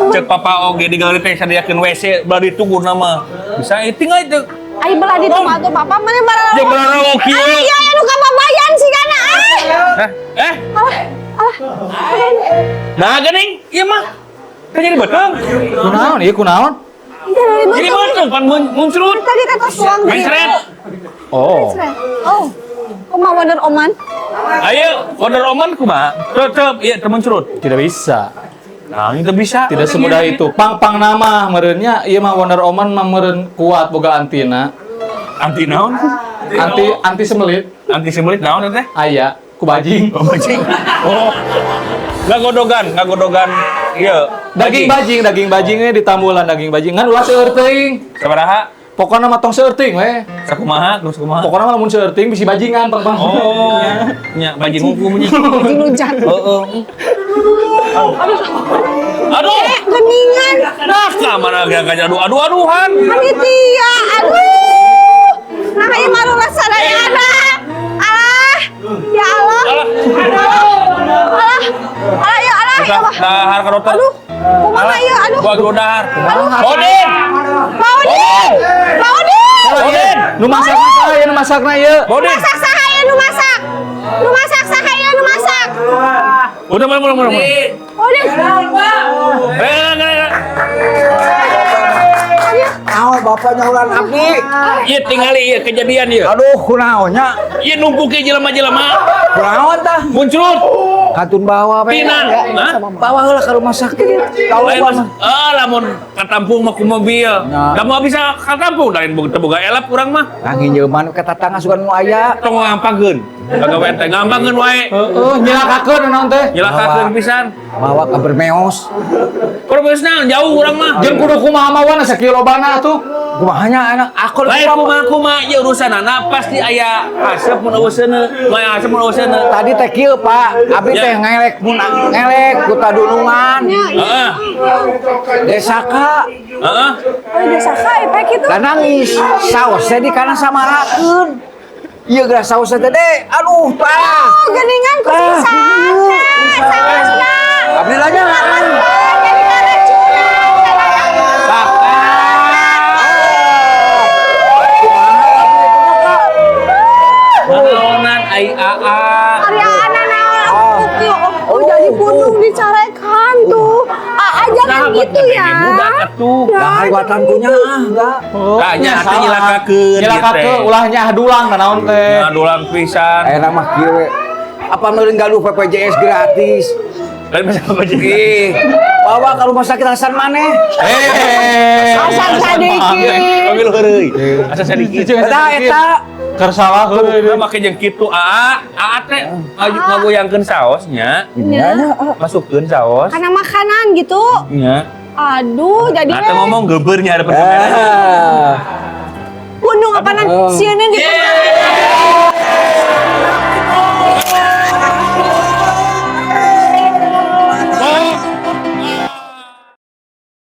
cek papa oge di galeri teh sadiakeun WC bari tugur nama. Bisa eating aja. Ai belah di tempat tuh papa mana barang. Ya barang oke. Iya, anu kababayan sih kana. Nah, geuning, ieu mah. Kan jadi betung. Kunaon ieu kunaon? Jadi betung pan muncul. Tadi kata suang. Mencret. Oh. Oh. Kumaha Wonder Oman? Ayo, Wonder Woman kumaha? Tetep ieu teu muncul. Tidak bisa. Nah, itu bisa. Tidak semudah itu. Pang nama meureunnya ieu mah Wonder Woman mah meureun kuat boga antina. Anti naon? Anti semelit. Anti simulit naon teh? Aya ku bajing. Oh. Ngagodogan. Ieu. Daging bajingnya ditambulan daging bajing ngan ulah seueur teuing. Sabaraha? Pokona mah tong seueur teuing we. Sakumaha? Pokona mah lamun seueur teuing bisi bajingan pang. Oh. Nya bajing hukum nya. Di hujan. Heeh. Aduh. Geningan. Nah, kamana gak aduh-aduhan. Panitia. Aduh. Nah, ieu malu sadayana. Alah. Ya Allah. Alah ya Allah. Dahar ka dokter. Aduh. Kumaha ieu? Aduh. Gua godahar. Odin. Baudin. Nu masakna saha ieu nu masakna ieu? Odin. Masak saha ieu nu masak? Nu masak saha ieu nu masak? Udah mulai. Odin. Naon bapaknya ulan abdi? Ieu tingali ieu kejadian ieu. Aduh kunaonnya? Ieu numpukeun jelema-jelema. Kunaon tah? Muncul. Katun bawa we. Pinan. Hah? Bawa heula ka rumah sakit. Lain mas, lamun katampung mah ku mobil. Kamu bisa katampung lain boga elap urang mah. Angin jeuman ka tatangga sugan nu aya. Tong ngampangkeun. Kagawe teh ngampangkeun wae. Heeh, nyelakakeun naon teh? Nyelakakeun pisan. Bawa ka bermeos. Profesional jauh urang mah. Jeung kudu kumaha mawana sakilobana atuh. Kumahanya anak aku Lain kumaha ieu urusanana pasti aya asep mun euseuna. Lain asep mun euseuna. tadi teh kieu Pak, abi teh ngelek ku tadulungan. Heeh. Desaka. Heeh. Desa kae pek kitu. Dan nangis, saos teh di kana samarakeun. Ieu geus saos teh de, aduh Pak. Oh, geningan ku sisana. Saosna. Abdi lanya. Jadi karacunan. Naonan ai aa. Ariana naon? Oh, jadi gunung dicarekan tuh. Aja kan gitu ya. Budak atuh. Lah haywatan punya enggak. Kayaknya atuh nyilakakeun. Nyilakakeun ulahnya dulang naon teh. Dulang pisan. Enak mah kieu we. Apa meureun galuh BPJS gratis? Lain masa apa jadi? Ih, bawa ke rumah sakit Hasan maneh. Hasan Sadikin. Panggil heureuy. Asa sadikit. Eta eta. Keur salah Udah make jeung kitu aa teh ngagoyangkeun saosnya. Masukeun saos. Karena makanan gitu. Nya. Aduh, jadi Ate ngomong gebeurnya ada pertanyaan. Gunung apa nan sieun gitu.